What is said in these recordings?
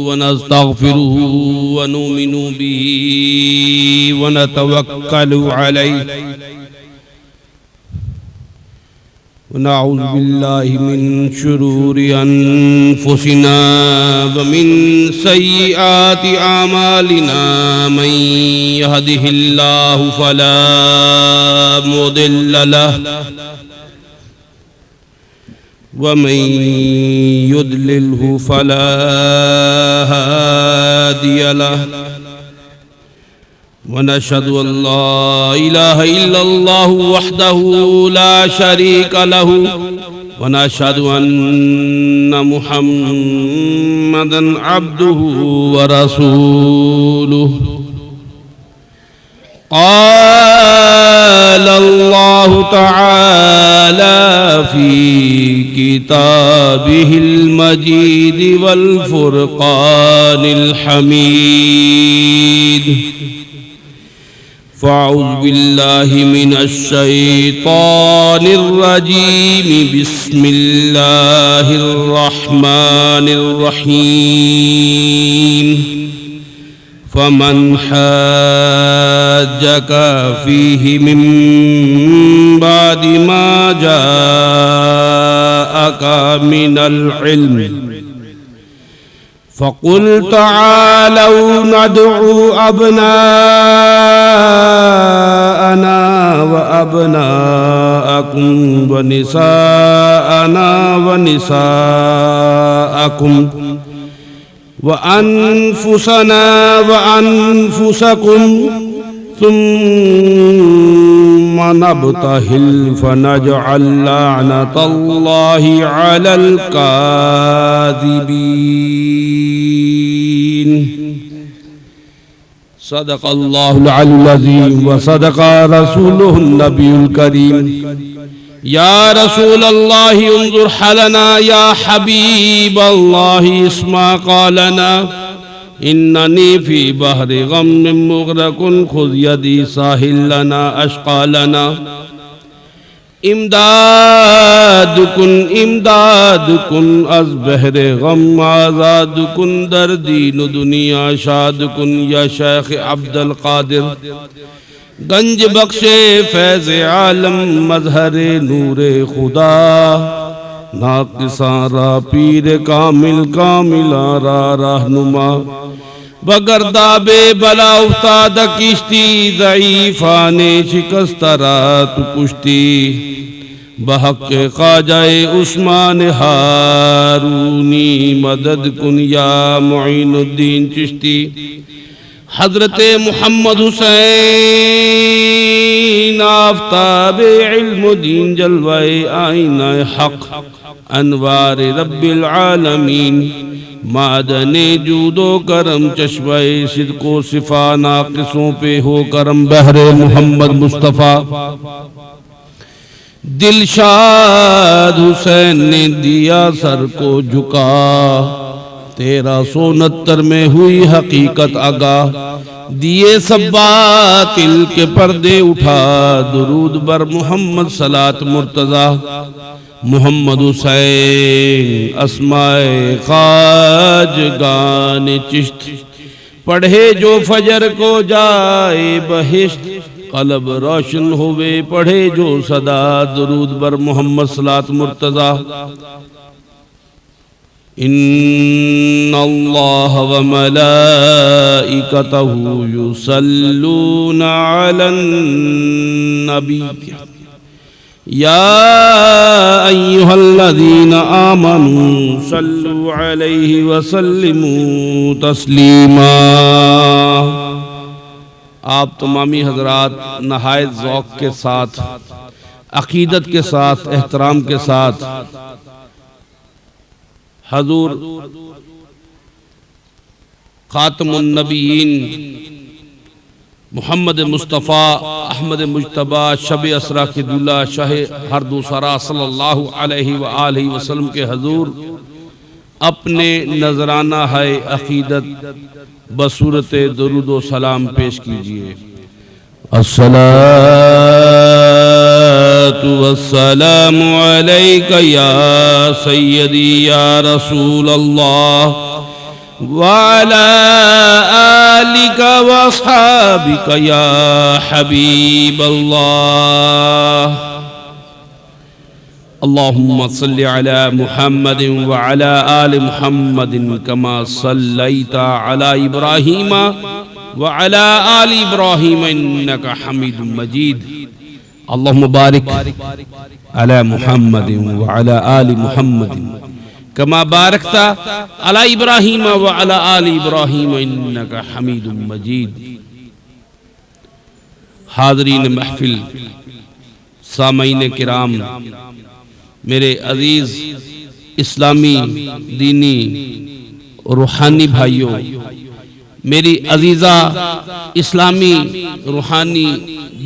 व नस्तगफिरुहु व नुमिनु बिही व नतवक्कलु अलैहि व नऊज़ु बिल्लाहि मिन शुरूरि अनफुसिना व मिन सय्यिआति आमालिना मन यहदिहिल्लाहु फला मुदिल्ल लहु वमन युद्लिल्हु फला हादिय लहु वनशहदु अल्ला इलाहा इल्लल्लाहु वहदहु ला शरीका लहु वनशहदु अन्ना मुहम्मदन अब्दुहु व रसूलुहु क़ाल अल्लाहु तआला फ़ी किताबिहिल मजीद वल फ़ुरक़ानिल हमीद फ़अऊज़ु बिल्लाहि मिनश शैतानिर रजीम बिस्मिल्लाहिर रहमानिर रहीम फमन हाज्जका फ़ीहि मिन बादि मा जाअका मिनल इल्म फ़क़ुल तआलौ नदउ अब्नाअना व अब्नाअकुम व निसाअना व निसाअकुम व अनफुसना व अनफुसकुम सुम्मा नब्तहिल फनजअल लअनतल्लाहि अलल काज़िबीन। सदक़ल्लाहुल अलीयुल अज़ीम व सदक़ा रसूलुहुन नबियुल करीम। या रसूल अल्लाह उन्ज़ुर हलना या हबीब अल्लाह इस्मा क़ालना इन्ननी फ़ी बहरि ग़म्मिन मुग़रक़ुन ख़ुज़ यदी साहिल लना अश्क़ा लना इमदादकुन अज़ बहरे ग़म आज़ादकुन दर्दीन दुनिया शादकुन या शेख़ अब्दुल क़ादिर गंज बख्शे फैज़ आलम मज़हरे नूरे खुदा नाक़िसारा पीर कामिल कामिलारा रहनुमा बगरदाबे बला उस्ताद किश्ती ज़ईफ़ाने शिकस्तरा तु कुश्ती बहक़ ख़ाजाए उस्मान हारूनी मदद कुन या मुईनुद्दीन चिश्ती हज़रत मुहम्मद हुसैन आफ़ताबे इल्म दीन जलवाए आईना हक़ अनवार रब्बिल आलमीन मादने जूदो करम चश्मे सिद्को सिफा नाक़िसों पे हो करम बहरे मोहम्मद मुस्तफ़ा। दिलशाद हुसैन ने दिया सर को झुका 1369 में हुई हकीकत आगा दिए सब बातिल के पर्दे उठा दुरूद बर मोहम्मद सलात मुर्तज़ा मोहम्मद हुसैन अस्माए ख़ाजगान चिश्त पढ़े जो फजर को जाए बहिश्त क़ल्ब रोशन होवे पढ़े जो सदा दुरूद बर मोहम्मद सलात मुर्तज़ा। इन्नल्लाह व मलाइकतहु युसल्लूना अलन नबी या अय्युहल्लज़ीना आमनू सल्लु अलैहि व सल्लिमू तस्लीमा। आप तमामी हजरात नहायत ज़ौक़ के साथ अक़ीदत के साथ एहतराम के साथ हजूर ख़ातमुन नबीयीन मोहम्मद मुस्तफ़ा अहमद मुज्तबा शब असरा के दूल्हा शाह हर दूसरा सल्लल्लाहु अलैहि व आलिहि वसल्लम के हजूर अपने नजराना है अक़ीदत बसूरत दुरूद व सलाम पेश कीजिए। अस्सलातु वस्सलामु अलैका या सय्यदी या रसूल अल्लाह वअला आलिका वअस्हाबिका या हबीबल्लाह। अल्लाहुम्मा सल्लि अला मुहम्मदिन व अला आलि मुहम्मदिन कमा सल्लैता अला इब्राहीम व अला आलि इब्राहीम इन्नका हमीदुम मजीद। अल्लाहुम्मा बारिक अला मुहम्मदिन व अला आलि मुहम्मदिन कमा बारकता अला इब्राहीम व अला आलि इब्राहीम इन्नका हमीदुम मजीद। हाज़रीन महफिल, सामईन किराम, मेरे अजीज इस्लामी दीनी रूहानी भाइयों, मेरी अजीजा इस्लामी रूहानी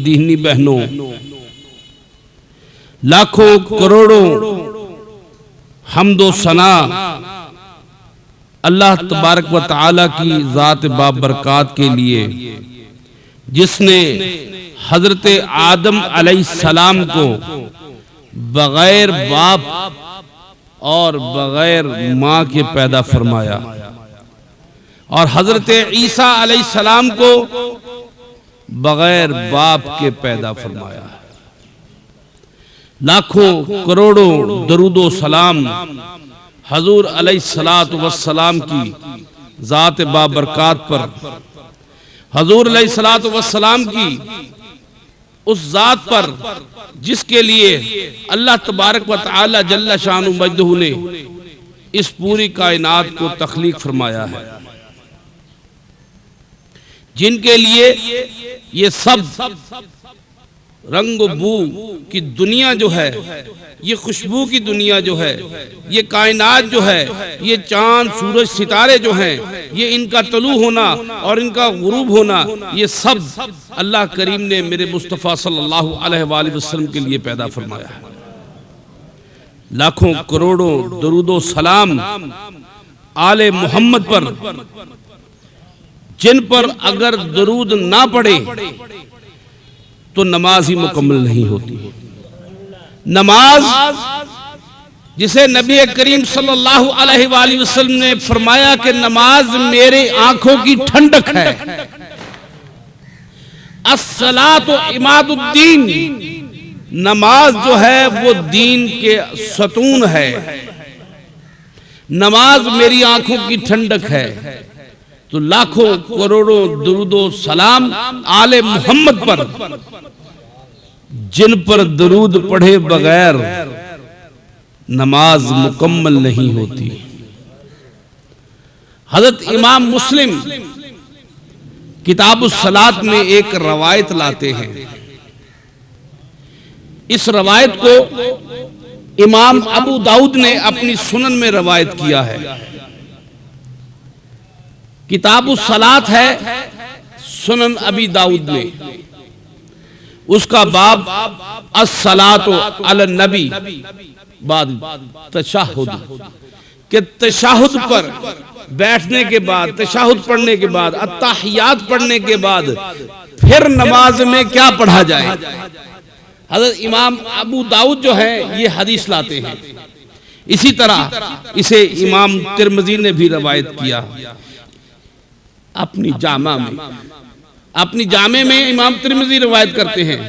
दीनी बहनों, लाखों करोड़ों हम्दो सना अल्लाह तबारक व तआला की ज़ात बाबरकात के लिए, जिसने हजरत आदम अलैहिस्सलाम को बगैर बाप और बगैर माँ के पैदा फरमाया और हजरत ईसा अलैहिस्सलाम को बगैर बाप के पैदा फरमाया। लाखों करोड़ों दरूदो सलाम हजूर अलैहिस्सलातु वस्सलाम की ज़ात बाबरकात पर, हजूर अलैहिस्सलातु वस्सलाम की उस ज़ात पर जिसके लिए अल्लाह तबारक व तआला जल्ल शानु मजदहू ने इस पूरी कायनात को तख्लीक फरमाया है, जिनके लिए ये सब रंग बू की दुनिया जो है, ये खुशबू की दुनिया जो है, ये कायनात जो है, ये चांद सूरज सितारे जो हैं, ये इनका तलू होना और इनका गुरूब होना, ये सब अल्लाह करीम ने मेरे मुस्तफ़ा सल्लल्लाहु अलैहि वसल्लम के लिए पैदा फरमाया है। लाखों करोड़ों दरूदो सलाम आले मोहम्मद पर, जिन पर अगर दरूद ना पड़े तो नमाज ही मुकम्मल नहीं होती। नमाज जिसे नबी करीम सल्लल्लाहु अलैहि वसल्लम ने फरमाया कि नमाज मेरे आंखों की ठंडक है। अस्सलातु इमादुद्दीन, नमाज जो है वो दीन के सतून है। नमाज मेरी आंखों की ठंडक है। तो लाखों करोड़ों दुरूदो सलाम आले मोहम्मद पर, जिन पर दरूद पढ़े बगैर नमाज मुकम्मल नहीं होती। हजरत इमाम मुस्लिम किताबुस सलात में एक रवायत लाते हैं। इस रवायत को इमाम अबू दाऊद ने अपनी सुनन में रवायत किया है। किताबुस सलात है सुनन अबी दाऊद में, उसका बाब अस्सलातु अला नबी बाद तशहुद, कि तशहुद पर बैठने के बाद, तशहुद पढ़ने के बाद, अत्तहियात पढ़ने के बाद फिर नमाज में क्या पढ़ा जाए। हज़रत इमाम अबू दाऊद जो है ये हदीस लाते हैं। इसी तरह इसे इमाम तिरमिज़ी ने भी रवायत किया अपनी जामा में। अपनी जामे में इमाम तिरमिज़ी रवायत करते हैं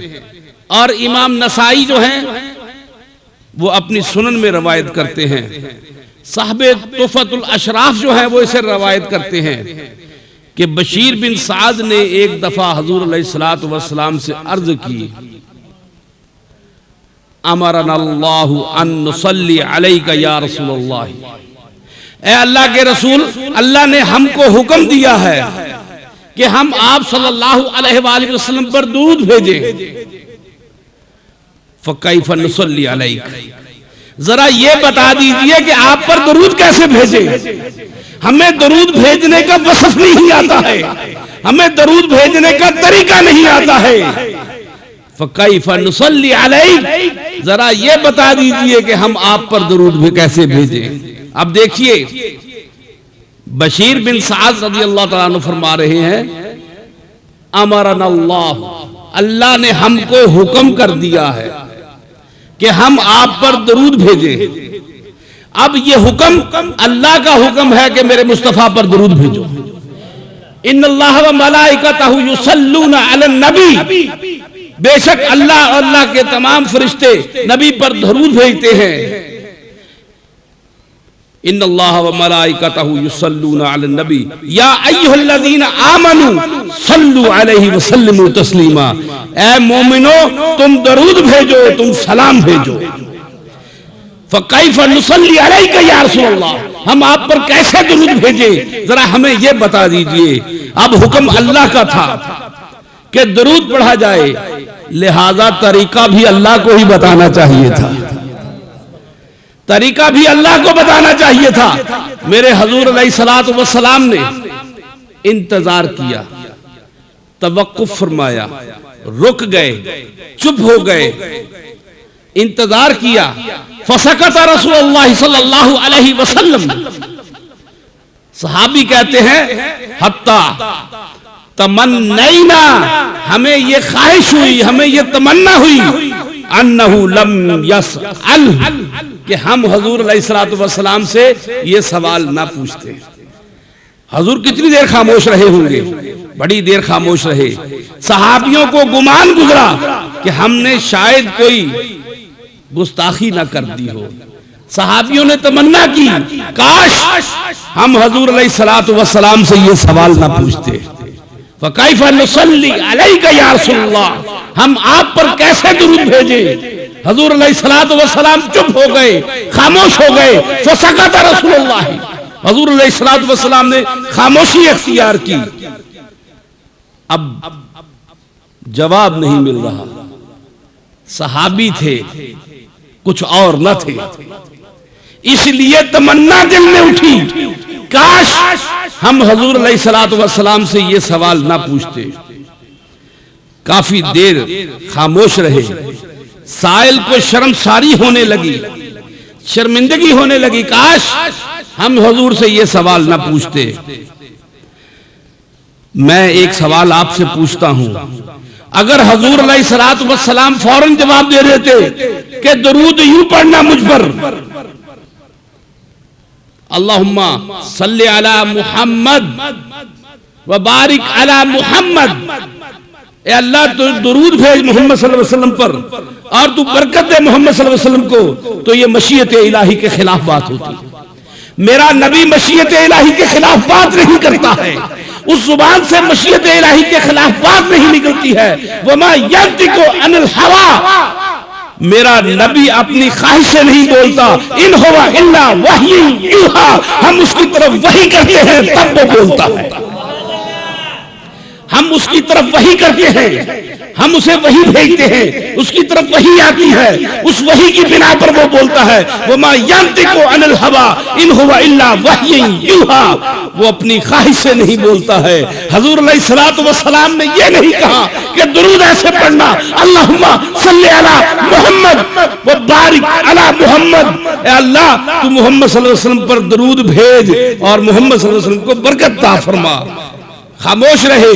और इमाम नसाई जो हैं वो अपनी सुनन में रवायत करते हैं। साहबे तुफ़तुल अशराफ जो है वो इसे रवायत करते हैं कि बशीर बिन साद ने एक दफा हजूर अलैहिस्सलातु वस्सलाम से अर्ज की, अमरनल्लाहु अन नुसल्ली अलैका या रसूलल्लाह, ए अल्लाह के रसूल, अल्लाह ने हमको हुक्म दिया है कि हम आप सल्लल्लाहु अलैहि वसल्लम पर दुरूद भेजें। फ़कैफ़ नुसल्ली अलैक, जरा ये बता दीजिए कि आप पर दरूद कैसे भेजें। हमें दरूद भेजने का वसफ नहीं आता है, हमें दरूद भेजने का तरीका नहीं आता है। फ़कैफ़ नुसल्ली अलैक, जरा ये बता दीजिए कि हम आप पर दरूद भी कैसे भेजें। अब देखिए बशीर बिन साद रज़ियल्लाहु तआला अन्हु फरमा रहे हैं, अमरनल्लाह, अल्लाह ने हमको हुक्म कर दिया है कि हम आप पर दरूद भेजें। अब ये हुक्म अल्लाह का हुक्म है कि मेरे मुस्तफा पर दरूद भेजो। इन्नल्लाह व मलाइकतहु युसल्लूना अलन नबी, बेशक अल्लाह और अल्लाह के तमाम फरिश्ते नबी पर दरूद भेजते हैं। इन्नल्लाह व मलाइकतहु युसल्लूना अलन नबी या अय्युहल्लज़ीना आमनू सल्लु अलैहि व सल्लिमू तस्लीमा। ऐ मोमिनो तुम दरूद भेजो, तुम सलाम भेजो। फ़कैफ़ नुसल्ली अलैका या रसूलल्लाह, हम आप पर कैसे दरूद भेजे, जरा हमें यह बता दीजिए। अब हुक्म अल्लाह का था कि दरूद पढ़ा जाए, लिहाजा तरीका भी अल्लाह को ही बताना चाहिए था, तरीका भी अल्लाह को बताना चाहिए था। मेरे हजूर अलैहिस्सलातु वस्सलाम ने इंतजार किया, तवक्कुफ फरमाया, रुक गए, चुप हो गए, इंतजार किया। फसकत रसूलुल्लाह सल्लल्लाहु अलैहि वसल्लम, सहाबी कहते हैं हत्ता तमन्नैना, हमें ये ख्वाहिश हुई, हमें ये तमन्ना हुई, अन्नहु लम यसअल, कि हम हुजूर अलैहिस्सलातु वस्सलाम से ये सवाल ना पूछते। हुजूर कितनी देर खामोश रहे होंगे, बड़ी देर खामोश रहे। सहाबियों को गुमान गुजरा कि हमने शायद कोई गुस्ताखी ना कर दी हो। सहाबियों ने तमन्ना की, काश हम हुजूर अलैहिस्सलातु वस्सलाम से ये सवाल ना पूछते। फ़कैफ़ नुसल्ली अलैका या रसूलल्लाह, हम आप पर कैसे दुरूद भेजे। हुजूर अलैहिस्सलातु वस्सलाम चुप हो गए, खामोश हो गए। फ़सकत रसूलुल्लाह, हुजूर अलैहिस्सलातु वस्सलाम ने खामोशी इख्तियार की। अब जवाब नहीं मिल रहा, सहाबी थे, कुछ और न थे, इसलिए तमन्ना दिल में उठी, काश हम हुजूर अलैहिस्सलातु वस्सलाम से ये सवाल ना पूछते। काफी देर खामोश रहे। साइल को शर्मसारी होने लगी, शर्मिंदगी होने लगी, काश हम हुजूर से ये सवाल ना पूछते। मैं एक सवाल आपसे पूछता हूं, अगर हुजूर अलैहिस्सलातु वस्सलाम फौरन जवाब दे देते कि दरूद यूं पढ़ना मुझ पर, अल्लाहुम्मा सल्ली अला मुहम्मद व बारिक अला मुहम्मद, ए अल्लाह तू दरूद भेज मोहम्मद सल्लल्लाहु अलैहि वसल्लम पर और तू बरकत दे मोहम्मद सल्लल्लाहु अलैहि वसल्लम को, तो ये मशीयत इलाही के खिलाफ बात होती। मेरा नबी मशीयत इलाही के खिलाफ बात नहीं करता है, उस जुबान से मशीयत इलाही के खिलाफ बात नहीं निकलती है। वमा यंतिकु अनिल हवा, मेरा नबी अपनी ख्वाहिश से नहीं बोलता। इन हुवा इल्ला वही यूहा, हम उसकी तरफ वही करते हैं तब वो बोलता है, हम उसकी तरफ वही करते हैं, हम उसे वही भेजते हैं, उसकी तरफ वही आती है, उस वही की बिना पर वो बोलता है। वमा यंतिकु अनिल हवा इन हुवा इल्ला वही यूहा, वो अपनी ख्वाहिश से नहीं बोलता है। हुजूर अलैहिस्सलातु वस्सलाम ने ये नहीं कहा कि दुरूद ऐसे पढ़ना, अल्लाहुम्मा सल्ली अला मुहम्मद व बारिक अला मुहम्मद, ए अल्लाह तू मोहम्मद सल्लल्लाहु अलैहि वसल्लम पर दुरूद भेज और मोहम्मद सल्लल्लाहु अलैहि वसल्लम को बरकत अता फरमा। खामोश रहे,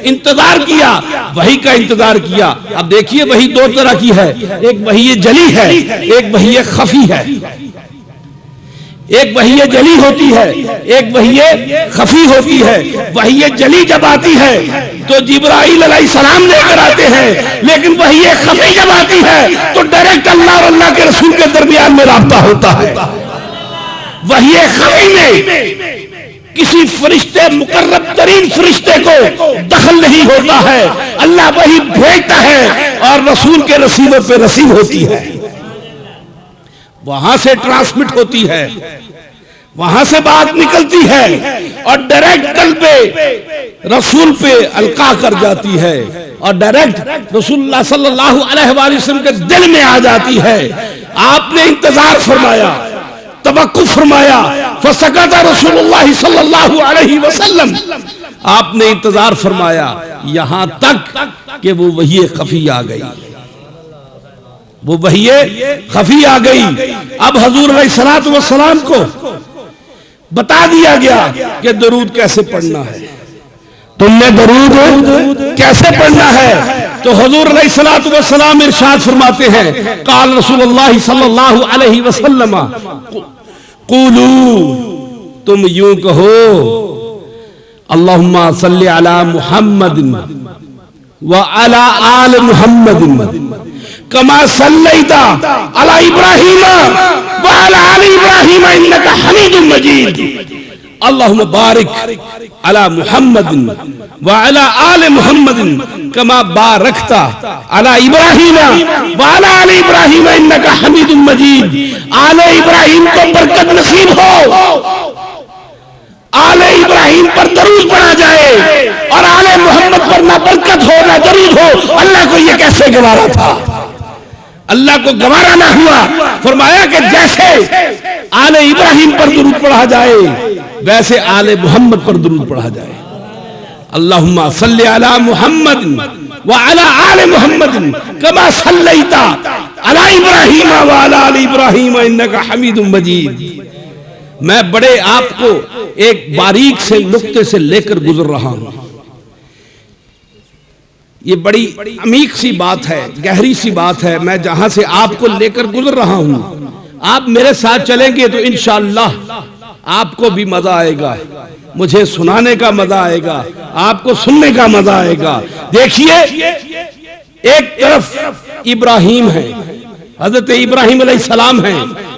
इंतजार किया, वही का इंतजार किया। अब देखिए वही दो तरह की है, एक वही जली है, एक वही खफी है। एक वही जली होती है, एक वही खफी होती है। वही जली जब आती है तो जिब्राइल अलैहिस्सलाम लेकर आते हैं, लेकिन वही खफी जब आती है तो डायरेक्ट अल्लाह और अल्लाह के रसूल के दरमियान में राब्ता होता है। वही खफी में किसी फरिश्ते मुकर्रब तरीन फरिश्ते को दखल नहीं होता है, अल्लाह वही भेजता है और रसूल के रसीदों पे रसीद होती है, वहां से ट्रांसमिट होती है, वहां से बात निकलती है और डायरेक्ट कल्बे रसूल पे अलका कर जाती है और डायरेक्ट रसूलुल्लाह सल्लल्लाहु अलैहि वसल्लम के दिल में आ जाती है। आपने इंतजार फरमाया, तवक्कुफ फरमाया, फसकत रसूलुल्लाह सल्लल्लाहु अलैहि वसल्लम, आपने इंतजार फरमाया यहां तक कि वो वही खफी आ गई, वो वही खफी आ गई। अब हुजूर अलैहिस्सलातु वस्सलाम को बता दिया गया कि दरूद कैसे पढ़ना है, तुमने दरूद कैसे पढ़ना है। तो हुजूर अलैहिस्सलातु वस्सलाम इरशाद फरमाते हैं, काल रसूलुल्लाह सल्लल्लाहु अलैहि वसल्लम क़ूलू, तुम यूं कहो, अल्लाहुम्मा सल्ली अला मुहम्मदिन व अला आल मुहम्मदिन कमा सल्लैता अला इब्राहीम व अला आल इब्राहीम इन्नका हमीदुम मजीद। अल्लाहुम्मा बारिक अला मुहम्मदिन व अला आल मुहम्मदिन कमा बारकता अला इब्राहीम व अला आल इब्राहीम इन्नका हमीदुम मजीद। आले इब्राहीम को बरकत नसीब हो, आले इब्राहीम पर दरूद पढ़ा जाए और आले मोहम्मद पर ना बरकत हो ना दरूद हो। अल्लाह को ये कैसे गवारा था? अल्लाह को गवारा ना हुआ। फरमाया कि जैसे आले इब्राहीम पर दरूद पढ़ा जाए वैसे आले मोहम्मद पर दरूद पढ़ा जाए। अल्लाहुम्मा सल्ली अला मुहम्मद व अला आले मुहम्मद कमा सल्लैता अला इब्राहीम व अला आले इब्राहीम इन्नका हमीदुम मजीद। मैं बड़े आपको एक बारीक से नुक्ते से लेकर गुजर रहा हूं। ये बड़ी अमीक सी बात है, गहरी सी बात है। मैं जहां से आपको लेकर गुजर रहा हूं, आप मेरे साथ चलेंगे तो इंशाअल्लाह आपको भी मजा आएगा, मुझे सुनाने का मजा आएगा, आपको सुनने का मजा आएगा। देखिए, एक तरफ इब्राहीम है, हजरत इब्राहीम अलैहिस्सलाम है,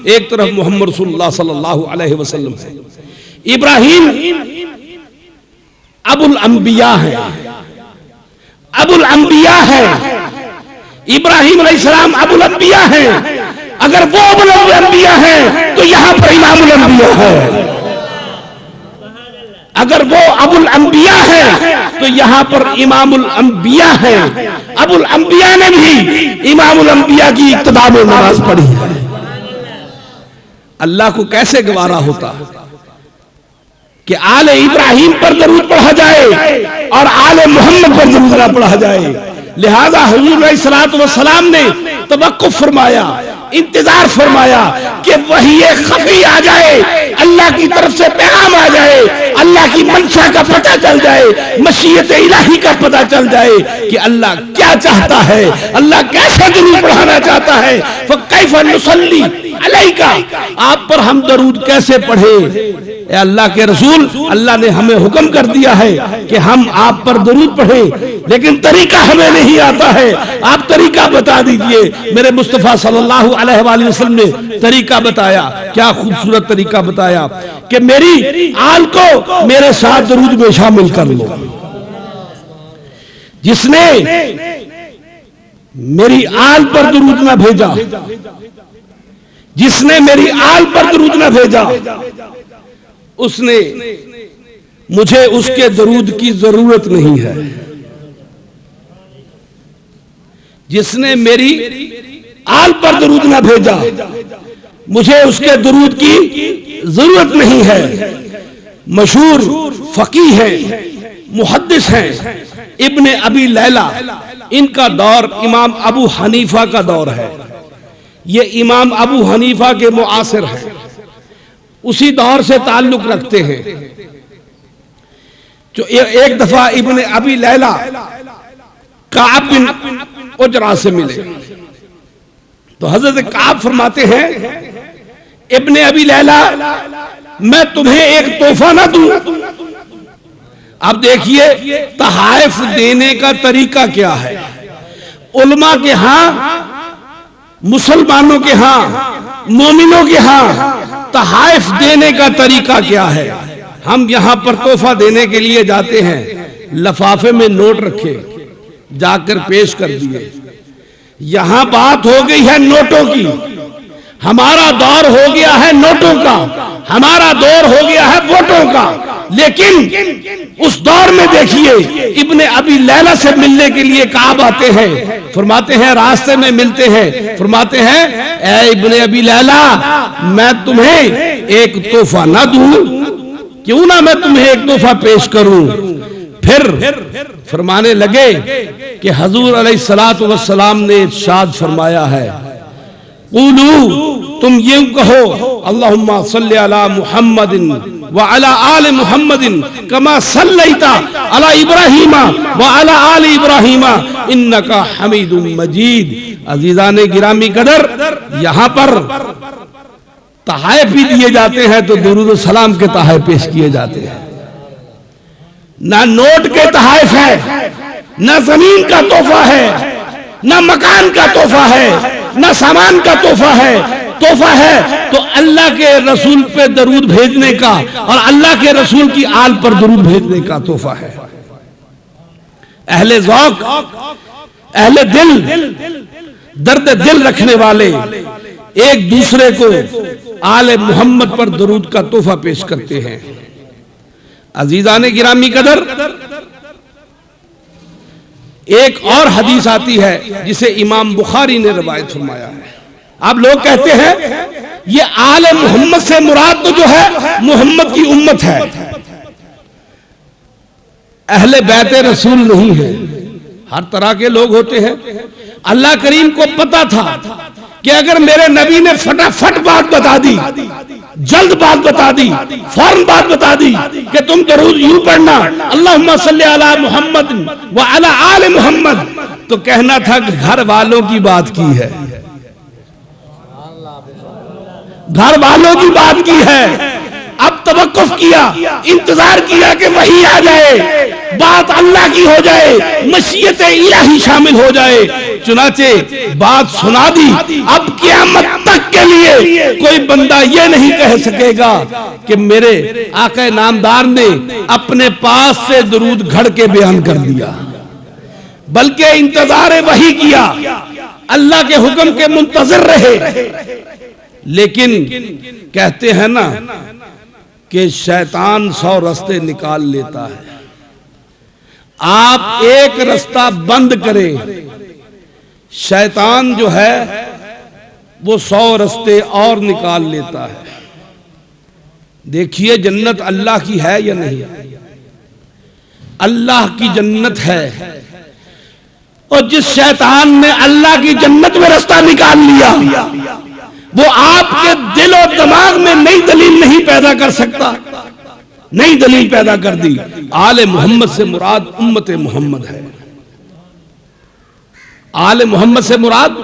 एक तरफ मोहम्मद रसूलुल्लाह सल्लल्लाहु अलैहि वसल्लम है। इब्राहीम अबुल अंबिया है, अबुल अंबिया है। इब्राहीम अलैहिस्सलाम अबुल अंबिया है। अगर वो अबुल अंबिया है तो यहां पर इमामुल अंबिया है। अगर वो अबुल अंबिया है तो यहां पर इमामुल अंबिया है। अबुल अंबिया ने भी इमामुल अंबिया की इक्तदा में नमाज पढ़ी है। अल्लाह को कैसे गवारा होता कि आले इब्राहीम पर दरूद पढ़ा जाए और आले मोहम्मद पर दरूद ना पढ़ा जाए। लिहाजा हुजूर अलैहिस्सलातु वस्सलाम ने तवक्कुफ फरमाया, इंतजार फरमाया कि वही खफी आ जाए, अल्लाह की तरफ से पैगाम आ जाए, अल्लाह की मंशा का पता चल जाए, मशीयत इलाही का पता चल जाए कि अल्लाह क्या चाहता है, अल्लाह कैसे दरूद पढ़ाना चाहता है। फकैफ नुसल्ली अलैका, आप पर हम दरूद कैसे पढ़े? अल्लाह के रसूल, अल्लाह ने हमें हुक्म कर दिया है कि हम आप पर दरूद पढ़ें, लेकिन तरीका हमें नहीं आता है। आप तरीका बता दीजिए। मेरे मुस्तफा सल्लल्लाहु अलैहि वसल्लम ने तरीका बताया। क्या खूबसूरत तरीका बताया कि मेरी आल को मेरे साथ दरूद में शामिल कर लो। जिसने मेरी आल पर दरूद ना भेजा, जिसने मेरी आल पर दरूद ना भेजा, उसने मुझे उसके दरूद की जरूरत नहीं है। जिसने मेरी आल पर दरूद ना भेजा, मुझे उसके दरूद की जरूरत नहीं है। मशहूर फकीह है, मुहद्दिस हैं, इब्ने अबी लैला। इनका दौर इमाम अबू हनीफा का दौर है। ये इमाम अबू हनीफा के मुआसिर हैं, उसी दौर से ताल्लुक रखते हैं। जो एक दफा इब्ने अबी लैला काब बिन उजरा से मिले तो हजरत काब फरमाते हैं, इब्ने अबी लैला, मैं तुम्हें एक तोहफा ना दूं? अब देखिए तहाइफ देने का तरीका क्या है। उलमा के हां, मुसलमानों के हां, मोमिनों के हां तहाइफ देने का तरीका क्या है। हम यहां पर तोहफा देने के लिए जाते हैं, लफाफे में नोट रखे, जाकर पेश कर दिए। यहां बात हो गई है नोटों की। हमारा दौर हो गया है नोटों का, हमारा दौर हो गया है वोटों का। लेकिन उस दौर में देखिए, इब्ने अबी लैला से मिलने के लिए काब आते हैं, फरमाते हैं, रास्ते में मिलते हैं, फरमाते हैं, ऐ इब्ने अबी लैला, मैं तुम्हें एक तोहफा ना दूं? क्यों ना मैं तुम्हें एक तोहफा पेश करूं? फिर फरमाने लगे कि हुजूर अलैहिस्सलातु वस्सलाम ने इरशाद फरमाया है, क़ूलू, तुम यूं कहो, अल्लाहुम्मा सल्ली अला मुहम्मदिन व अला आल मुहम्मदिन कमा सल्लैता अला इब्राहीम व अला आल इब्राहीम इन्नका हमीदुम मजीद। अजीज़ाने गिरामी कदर, यहां पर तहाइफ भी दिए जाते हैं तो दुरूद सलाम के तहाइफ पेश किए जाते हैं। ना नोट के तहाइफ है, ना जमीन का तोहफा है, ना मकान का तोहफा है, ना सामान का तोहफा है तो अल्लाह के रसूल पे दरूद भेजने का और अल्लाह के रसूल की आल पर दरूद भेजने का तोहफा है। अहले ज़ौक़, अहले दिल, दर्द दिल रखने वाले एक दूसरे को आले मोहम्मद पर दरूद का तोहफा पेश करते हैं। अजीजाने गिरामी कदर, एक और हदीस आती है जिसे इमाम बुखारी ने रवायत फरमाया है। आप लोग कहते हैं ये आले मोहम्मद से मुराद तो जो है मोहम्मद की उम्मत है, अहले बैते रसूल नहीं है। हर तरह के लोग होते हैं। अल्लाह करीम को पता था कि अगर मेरे नबी ने फटाफट बात बता दी, जल्द बात बता दी, फौरन बात बता दी कि तुम दरूद यूं पढ़ना, अल्लाहुम्मा सल्ली अला मुहम्मद व अला आले मुहम्मद, तो कहना था कि घर वालों की बात की है, घर वालों की बात की है। अब तवक्कुफ किया, इंतजार किया कि वही आ जाए, बात अल्लाह की हो जाए, मशीयत इलाही शामिल हो जाए। चुनाचे बात सुना दी। अब क़यामत तक के लिए कोई बंदा ये नहीं कह सकेगा कि मेरे आका नामदार ने अपने पास से दरूद घड़ के बयान कर दिया, बल्कि इंतजार वही किया, अल्लाह के हुक्म के मुंतज़िर रहे। लेकिन कहते हैं ना कि शैतान 100 रास्ते निकाल लेता है। आप एक रास्ता बंद करें, शैतान जो है वो 100 रास्ते और निकाल लेता है। देखिए जन्नत अल्लाह की है या नहीं? अल्लाह की जन्नत है, और जिस शैतान ने अल्लाह की जन्नत में रास्ता निकाल लिया वो आपके दिल और दिमाग में नई दलील नहीं पैदा कर सकता, नई दलील पैदा कर दी। आले मोहम्मद से मुराद उम्मत मोहम्मद है। आले मोहम्मद से मुराद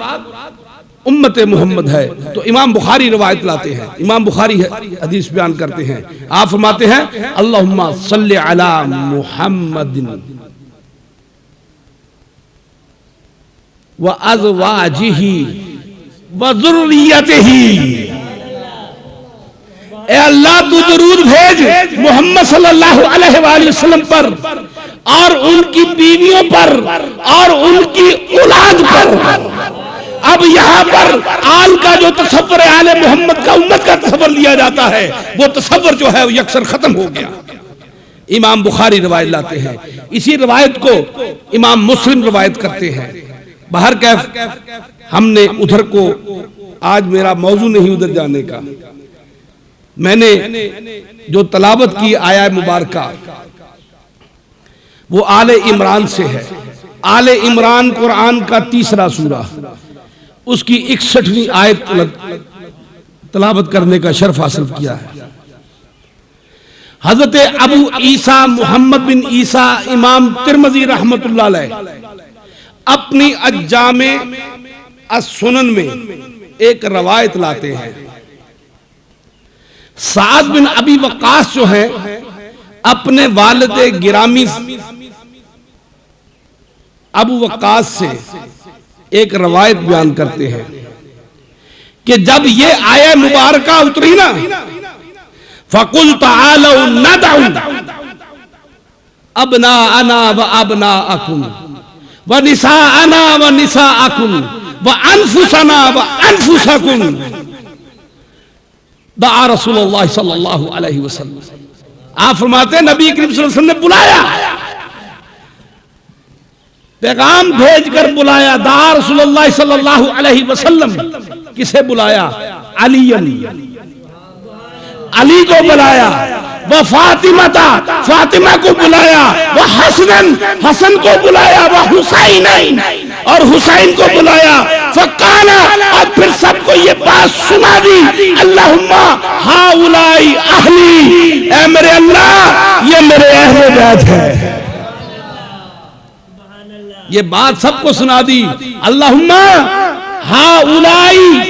उम्मत मोहम्मद है। तो इमाम बुखारी रिवायत लाते हैं, इमाम बुखारी हदीस बयान करते हैं। आप फरमाते हैं अल्लाहुम्मा सल्ली अला मुहम्मदिन व अज़वाजिही व ज़ुर्रियतिही। ए अल्लाह तू दरूद भेज मोहम्मद सल्लल्लाहु अलैहि वसल्लम पर और उनकी बीवियों पर और उनकी औलाद पर। अब यहाँ पर आल का जो तसव्वुर है, आले मोहम्मद का उम्मत का तसव्वुर लिया जाता है, वो तसव्वुर जो है वो यकसर खत्म हो गया। इमाम बुखारी रिवायत लाते हैं, इसी रिवायत को इमाम मुस्लिम रिवायत करते हैं। बाहर कैफ हमने उधर को, आज मेरा मौजू नहीं उधर जाने का, मैंने जो तलावत की आया मुबारका वो आले इमरान से है। आले इमरान कुरान का 3रा सूरा, उसकी 61वीं आयत तलावत करने का शर्फ हासिल किया है। हजरत अबू ईसा मुहम्मद बिन ईसा इमाम तिरमिज़ी रहमतुल्लाह अलैह अपनी अज्जामे अस-सुनन में एक रवायत लाते हैं। साद बिन अबी वक्कास जो है अपने वालिद गिरामी अबू वक्कास से एक रवायत बयान करते हैं कि जब ये आया मुबारका उतरी ना, फकुल तालौ नदउ अबना अना व अबना अकुम व निसा अना व निसा अकुम व अनफुसना व अनफुसकुम। दआ रसूलुल्लाह सल्लल्लाहु अलैहि वसल्लम। आप फरमाते हैं नबी करीम सल्लल्लाहु अलैहि वसल्लम ने बुलाया, पैगाम भेजकर बुलाया। दआ रसूलुल्लाह सल्लल्लाहु अलैहि वसल्लम, किसे बुलाया? अली को बुलाया, वह फातिमा को बुलाया, वह हसन को बुलाया, वह हुसैन और हुसैन को बुलाया। फकाना, और फिर सबको ये बात सुना दी, अल्लाहुम्मा हाउलाई अहली, ऐ मेरे अल्लाह ये मेरे अहले बैत है। ये बात सबको सुना दी, अल्लाहुम्मा हाउलाई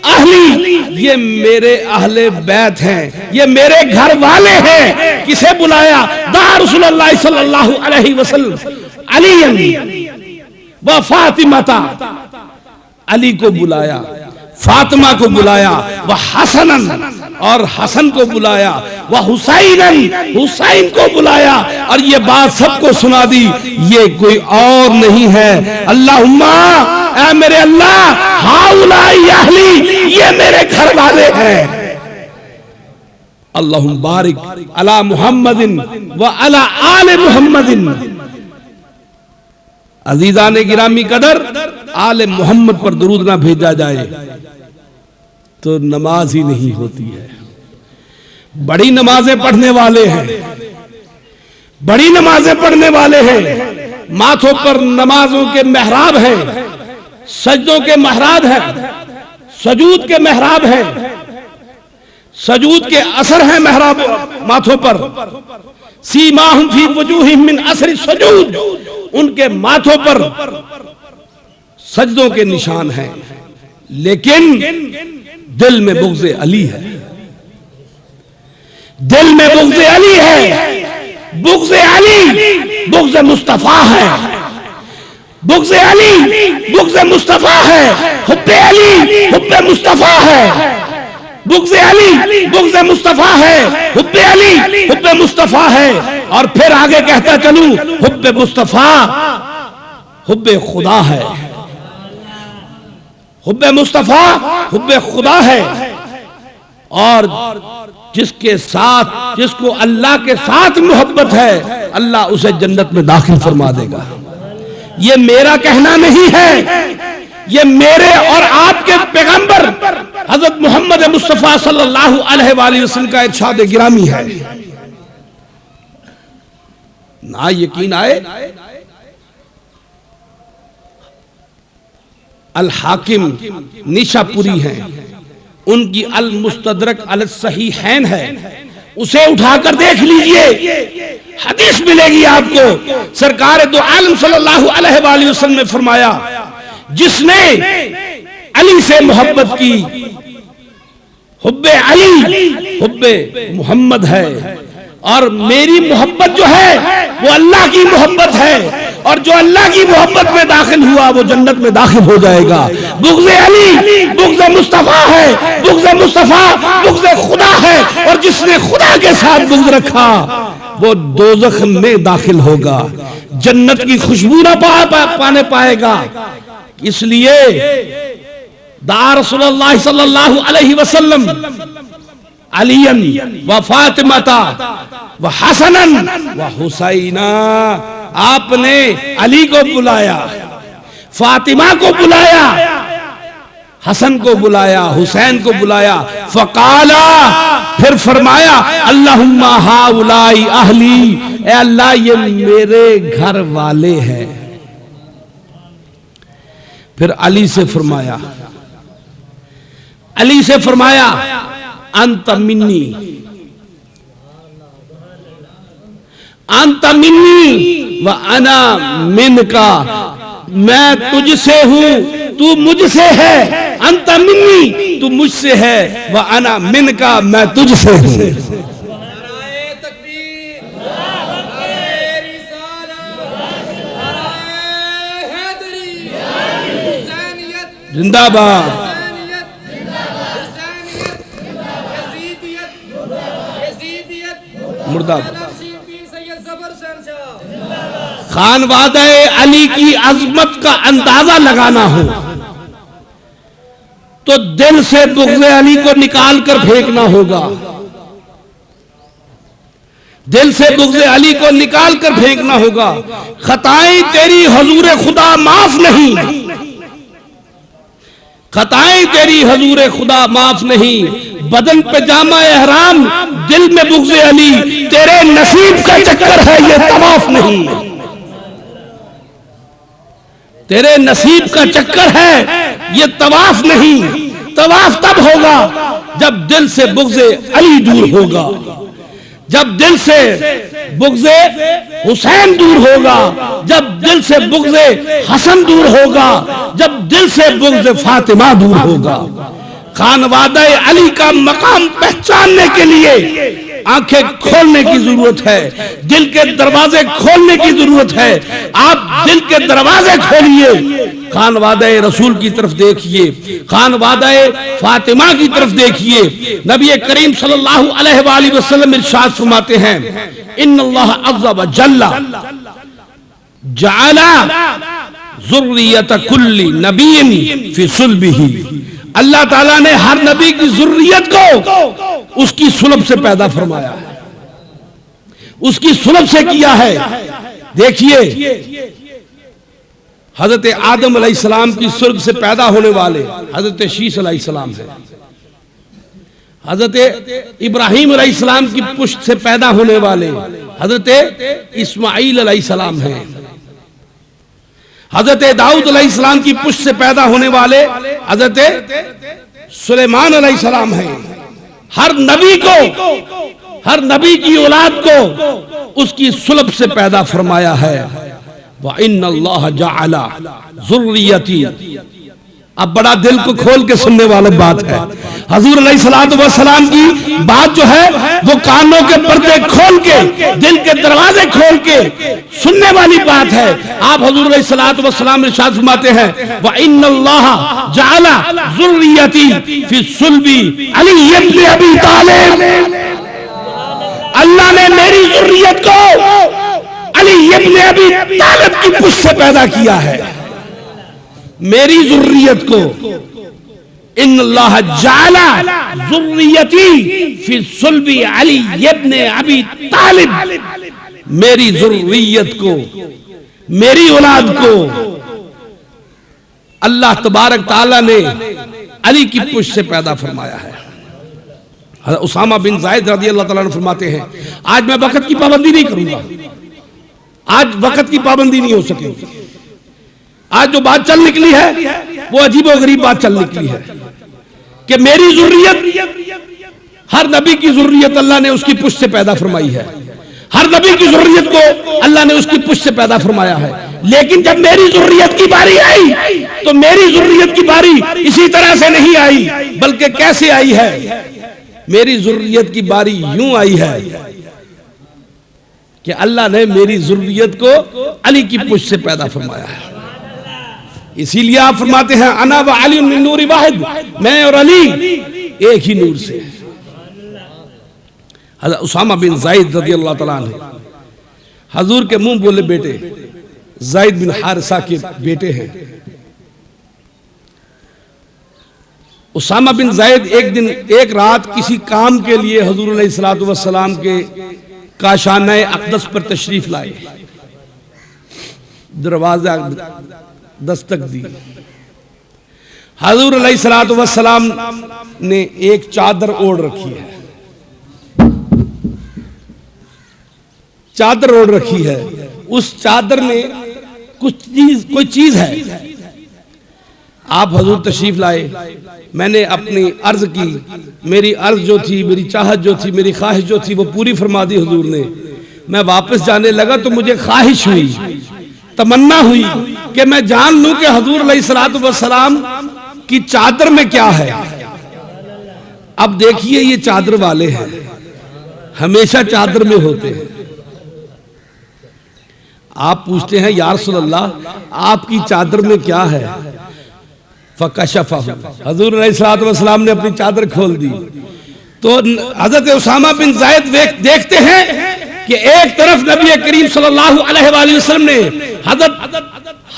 अहली, ये मेरे अहले बैत हैं, ये मेरे घर वाले हैं। किसे बुलाया? दा रसूलुल्लाह सल्लल्लाहु अलैहि वसल्लम अली व फातिमाता, अली को बुलाया, फातिमा को बुलाया, वह हसनन, और हसन को बुलाया, वह हुसैनन, हुसैन को बुलाया। और ये बात सबको सुना दी, ये कोई और नहीं है, अल्लाहुम्मा, ऐ मेरे अल्लाह, हाउलाई अहली, ये मेरे घर वाले हैं। अल्लाहुम्मा बारिक अला मुहम्मदिन व अला आले मुहम्मदिन। अजीजा ने गिरामी कदर, आले मोहम्मद पर दुरूद ना भेजा जाए तो नमाज ही नहीं होती है। बड़ी नमाजें पढ़ने वाले हैं, बड़ी नमाजें पढ़ने वाले हैं, माथों पर नमाजों के मेहराब हैं, सजदों के महराब हैं, सजूद के मेहराब हैं, सजूद के असर हैं मेहराब माथों पर। सीमाहुम फी वजूहिहिम मिन असरि सजूद, उनके माथों पर सजदों के निशान हैं, लेकिन दिल में बुग़्ज़े अली है, दिल में बुग़्ज़े अली है। बुग़्ज़े अली बुग़्ज़े मुस्तफा है, बुग़्ज़े अली बुग़्ज़े मुस्तफा है, हुब्बे अली हुब्बे मुस्तफा है, बुग़्ज़े अली बुग़्ज़े मुस्तफा है, हुब्बे अली हुब्बे मुस्तफा है। और फिर आगे कहता चलूं, हुब्बे मुस्तफा हुब्बे खुदा है, हुब्बे मुस्तफा हुब्बे खुदा है। और जिसके साथ, जिसको अल्लाह के साथ मोहब्बत है, अल्लाह उसे जन्नत में दाखिल फरमा देगा। ये मेरा कहना नहीं है, ये मेरे और आपके पैगंबर हजरत मोहम्मद मुस्तफा सल्लल्लाहु अलैहि वसल्लम का इरशाद गिरामी है। ना यकीन आए, अल हाकिम निशापुरी हैं, उनकी अल मुस्तदरक अल सहीहैन है, उसे उठाकर देख लीजिए, हदीस मिलेगी आपको। सरकार दो आलम सल्लल्लाहु अलैहि वसल्लम ने फरमाया, जिसने अली से मोहब्बत की, हुब्बे अली हुब्बे मोहम्मद है, और मेरी मोहब्बत जो है वो अल्लाह की मोहब्बत है, और जो अल्लाह की मोहब्बत में दाखिल हुआ वो जन्नत में दाखिल हो जाएगा। बुग़्ज़े अली बुग़्ज़े मुस्तफा है, बुग़्ज़े मुस्तफा बुग़्ज़े खुदा है, और जिसने खुदा के साथ बुग़्ज़ रखा वो दोज़ख में दाखिल होगा, जन्नत की खुशबू ना पाने पाएगा। इसलिए दा रसूलुल्लाह सल्लल्लाहु अलैहि वसल्लम अलियन व फातिमाता व हसनन व हुसैना, आपने अली को बुलाया, फातिमा को बुलाया, हसन को बुलाया, हुसैन को बुलाया। फकाला, फिर फरमाया, अल्लाहुम्मा हाउलाई अहली, ए अल्लाह ये मेरे घर वाले हैं। फिर अली से फरमाया, अली से फरमाया, अंत मिन्नी, अंत मिन्नी व अना मिनका, मैं तुझसे हूं, तू मुझसे है। अंत मिन्नी, तू मुझसे है, व अना मिनका, मैं तुझसे हूं। जिंदाबाद। मुर्दाबाद। खानवादे अली की अजमत का अंदाजा लगाना हो तो दिल से बुग़्ज़े अली को निकाल कर फेंकना होगा, दिल से बुग़्ज़े अली को निकाल कर फेंकना होगा। खताएं तेरी हुज़ूर खुदा माफ नहीं, खताएं तेरी हुज़ूर खुदा माफ नहीं। बदन पे जामा एहराम, दिल में बुग़्ज़े अली, तेरे नसीब का चक्कर है ये तवाफ नहीं, तेरे नसीब का चक्कर है ये तवाफ नहीं। तवाफ तब होगा जब दिल से बुग़्ज़े अली दूर होगा, जब दिल से बुग़्ज़े हुसैन दूर होगा, जब दिल से बुग़्ज़े हसन दूर होगा, जब दिल से बुग़्ज़े फातिमा दूर होगा। खानवादा अली का मकाम पहचानने के लिए आंखें खोलने की जरूरत है, दिल के दरवाजे खोलने की जरूरत है। आप दिल के दरवाजे खोलिए, खानवादा रसूल की तरफ देखिए, खानवादा फातिमा की तरफ देखिए। नबी करीम सल्लल्लाहु अलैहि वसल्लम इरशाद फरमाते हैं, इन्नल्लाह अज़्ज़ा व जल्ला जअला ज़ुर्रियत कुल्ली नबिय्यिन फी सुल्बिही। अल्लाह ताला ने हर नबी की ज़ुर्रियत को उसकी सुलब से पैदा फरमाया है, उसकी सुलब से किया है। देखिए हजरत आदम अलैहिस्सलाम की सुर्ग से पैदा होने वाले हजरत शीश अलैहिस्सलाम है, हजरत इब्राहिम अलैहिस्सलाम की पुश्त से पैदा होने वाले हजरत इस्माईल अलैहिस्सलाम हैं, हजरत दाऊद अलैहिस्सलाम की पुश्त से पैदा होने वाले हजरत सुलेमान अलैहिस्सलाम हैं। हर नबी की औलाद को उसकी सुलब से पैदा फरमाया है। व इन्नल्लाह जअला ज़ुर्रियती। अब बड़ा दिल को खोल के सुनने वाली बात है। हजूर अलैहिस्सलातु वस्सलाम की बात जो है वो कानों के पर्दे खोल के, दिल के दरवाजे खोल के सुनने वाली बात है। आप हजूर अलैहिस्सलातु वस्सलाम इरशाद फरमाते हैं, व इन्नल्लाह जअला ज़ुर्रियती फी सुल्बी अली इब्न अबी तालिब। अल्लाह ने मेरी ज़ुर्रियत को अली इब्न अबी तालिब की पुश्त से पैदा किया है। मेरी ज़ुर्रियत को इन्नल्लाह जअला ज़ुर्रियती फी सुल्बी अली इब्न अबी तालिब। मेरी ज़ुर्रियत को, मेरी औलाद को अल्लाह तबारक ताला ने अली की पुश्त से पैदा फरमाया है। उसामा बिन ज़ायद रज़ी अल्लाह ताला अन्हु फरमाते हैं, आज मैं वक्त की पाबंदी नहीं करूंगा, आज वक्त की पाबंदी नहीं हो सकेगी। आज जो बात चल निकली है वो अजीब और गरीब बात चल निकली है कि मेरी ज़ुर्रियत, हर नबी की ज़ुर्रियत अल्लाह ने उसकी पुश्त से पैदा फरमाई है, हर नबी की ज़ुर्रियत को अल्लाह ने उसकी पुश्त से पैदा फरमाया है। लेकिन जब मेरी ज़ुर्रियत की बारी आई तो मेरी ज़ुर्रियत की बारी इसी तरह से नहीं आई, बल्कि कैसे आई है? मेरी ज़ुर्रियत की बारी यूं आई है कि अल्लाह ने मेरी ज़ुर्रियत को अली की पुश्त से पैदा फरमाया है। इसीलिए आप फरमाते हैं, अना व अली मिन नूरि वाहिद, मैं और अली एक ही नूर से। हज़रत उसामा बिन ज़ायद रज़ियल्लाहु तआला अन्हु हजूर के मुंह बोले बेटे ज़ायद बिन हारिसा के बेटे हैं। उसामा बिन ज़ायद एक रात किसी काम के लिए हजूर अलैहिस्सलातु वस्सलाम के काशाने अक़दस पर तशरीफ लाए, दरवाजा दस्तक दी। हजूर अलैहिस्सलातु वस्सलाम ने एक चादर ओढ़ रखी है, चादर ओढ़ रखी है, उस चादर में कोई चीज है। आप हजूर तशरीफ लाए, मैंने अपनी अर्ज की, मेरी अर्ज जो थी, मेरी चाहत जो थी, मेरी ख्वाहिश जो थी वो पूरी फरमा दी हजूर ने। मैं वापस जाने लगा तो मुझे ख्वाहिश हुई, तमन्ना हुई कि मैं जान लूं कि हजूर अलैहिस्सलातु वस्सलाम की चादर में क्या है। अब देखिए ये चादर वाले हैं, हमेशा चादर में होते हैं। आप पूछते हैं या रसूलल्लाह आपकी चादर में क्या है? फकशफहु, हजूर अलैहिस्सलातु वस्सलाम ने अपनी चादर खोल दी। तो हजरत उसामा बिन ज़ायद देखते हैं कि एक तरफ नबी करीम सल्लल्लाहु अलैहि वसल्लम ने हजरत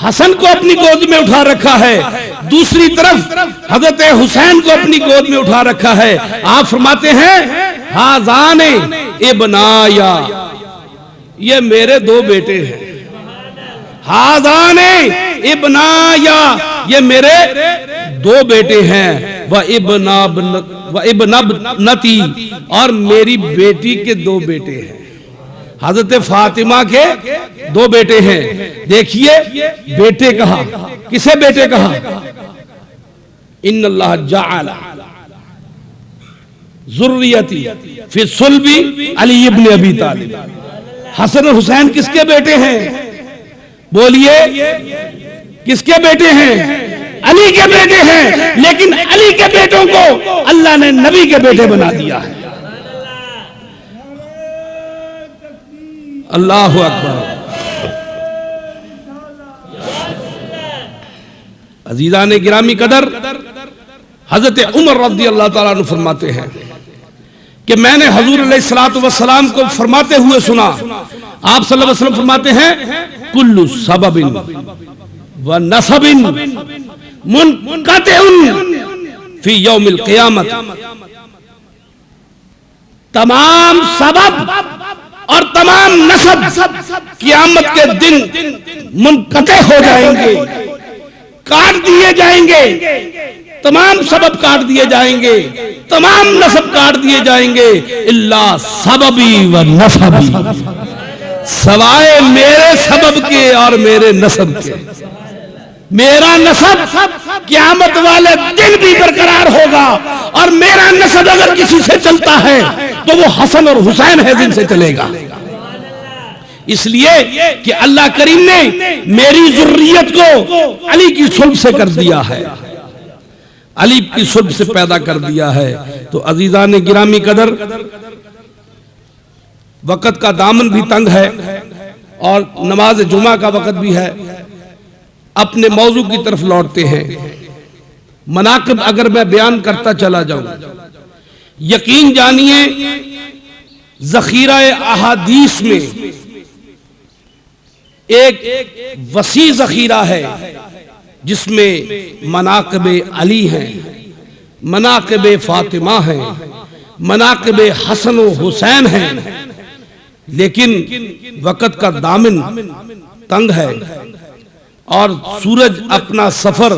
हसन को अपनी गोद में उठा रखा है, दूसरी तरफ हजरत हुसैन को अपनी गोद में उठा रखा है। आप फरमाते हैं हाज़ाने इब्नाया, ये मेरे दो बेटे हैं। हाज़ाने इब्नाया, ये मेरे दो बेटे हैं। व इब्नबनती, और मेरी बेटी के दो बेटे हैं। हजरत फातिमा के दो बेटे हैं। देखिए बेटे कहा, किसे बेटे कहा? इन्नल्लाह जअला ज़ुर्रियती फी सुल्बी अली इब्न अबी तालिब। हसन और हुसैन किसके बेटे हैं? बोलिए किसके बेटे हैं? अली के बेटे हैं, लेकिन अली के बेटों को अल्लाह ने नबी के बेटे बना दिया है। अल्लाहु अकबर। अजीजा ने गिरामी कदर, हजरत उमर रज़ी अल्लाह ताला अन्हु फरमाते हैं कि मैंने हुजूर अलैहिस्सलातु वस्सलाम को फरमाते हुए सुना। आप सल्लल्लाहु अलैहि वसल्लम फरमाते हैं कुल्लु सबबिन व नसबिन मुनक़तिउन फी यौमिल क़ियामत, तमाम सबब और तमाम नसब क़ियामत के दिन मुनक़ते हो जाएंगे, काट दिए जाएंगे। तमाम सबब काट दिए जाएंगे, तमाम नसब काट दिए जाएंगे, इल्ला सबबी व नसबी, सवाए मेरे सबब के और मेरे नसब के। मेरा नसब क़यामत वाले दिन भी बरकरार होगा, और मेरा नसब अगर किसी से चलता है तो वो हसन और हुसैन है जिनसे चलेगा। इसलिए कि अल्लाह करीम ने मेरी ज़ुर्रियत को अली की सुल्ब से कर दिया है, अली की सुल्ब से पैदा कर दिया है। तो अजीजा ने गिरामी कदर, वक़्त का दामन भी तंग है और नमाज जुमा का वक़्त भी है। अपने मौजू की तरफ लौटते हैं। मनाक़िब अगर मैं बयान करता चला जाऊं, यकीन जानिए ज़ख़ीरा अहादीस में एक वसी ज़ख़ीरा है जिसमें मनाक़िब अली हैं, मनाक़िब फ़ातिमा हैं, मनाक़िब हसन व हुसैन हैं, लेकिन वक़्त का दामन तंग है और सूरज अपना सफर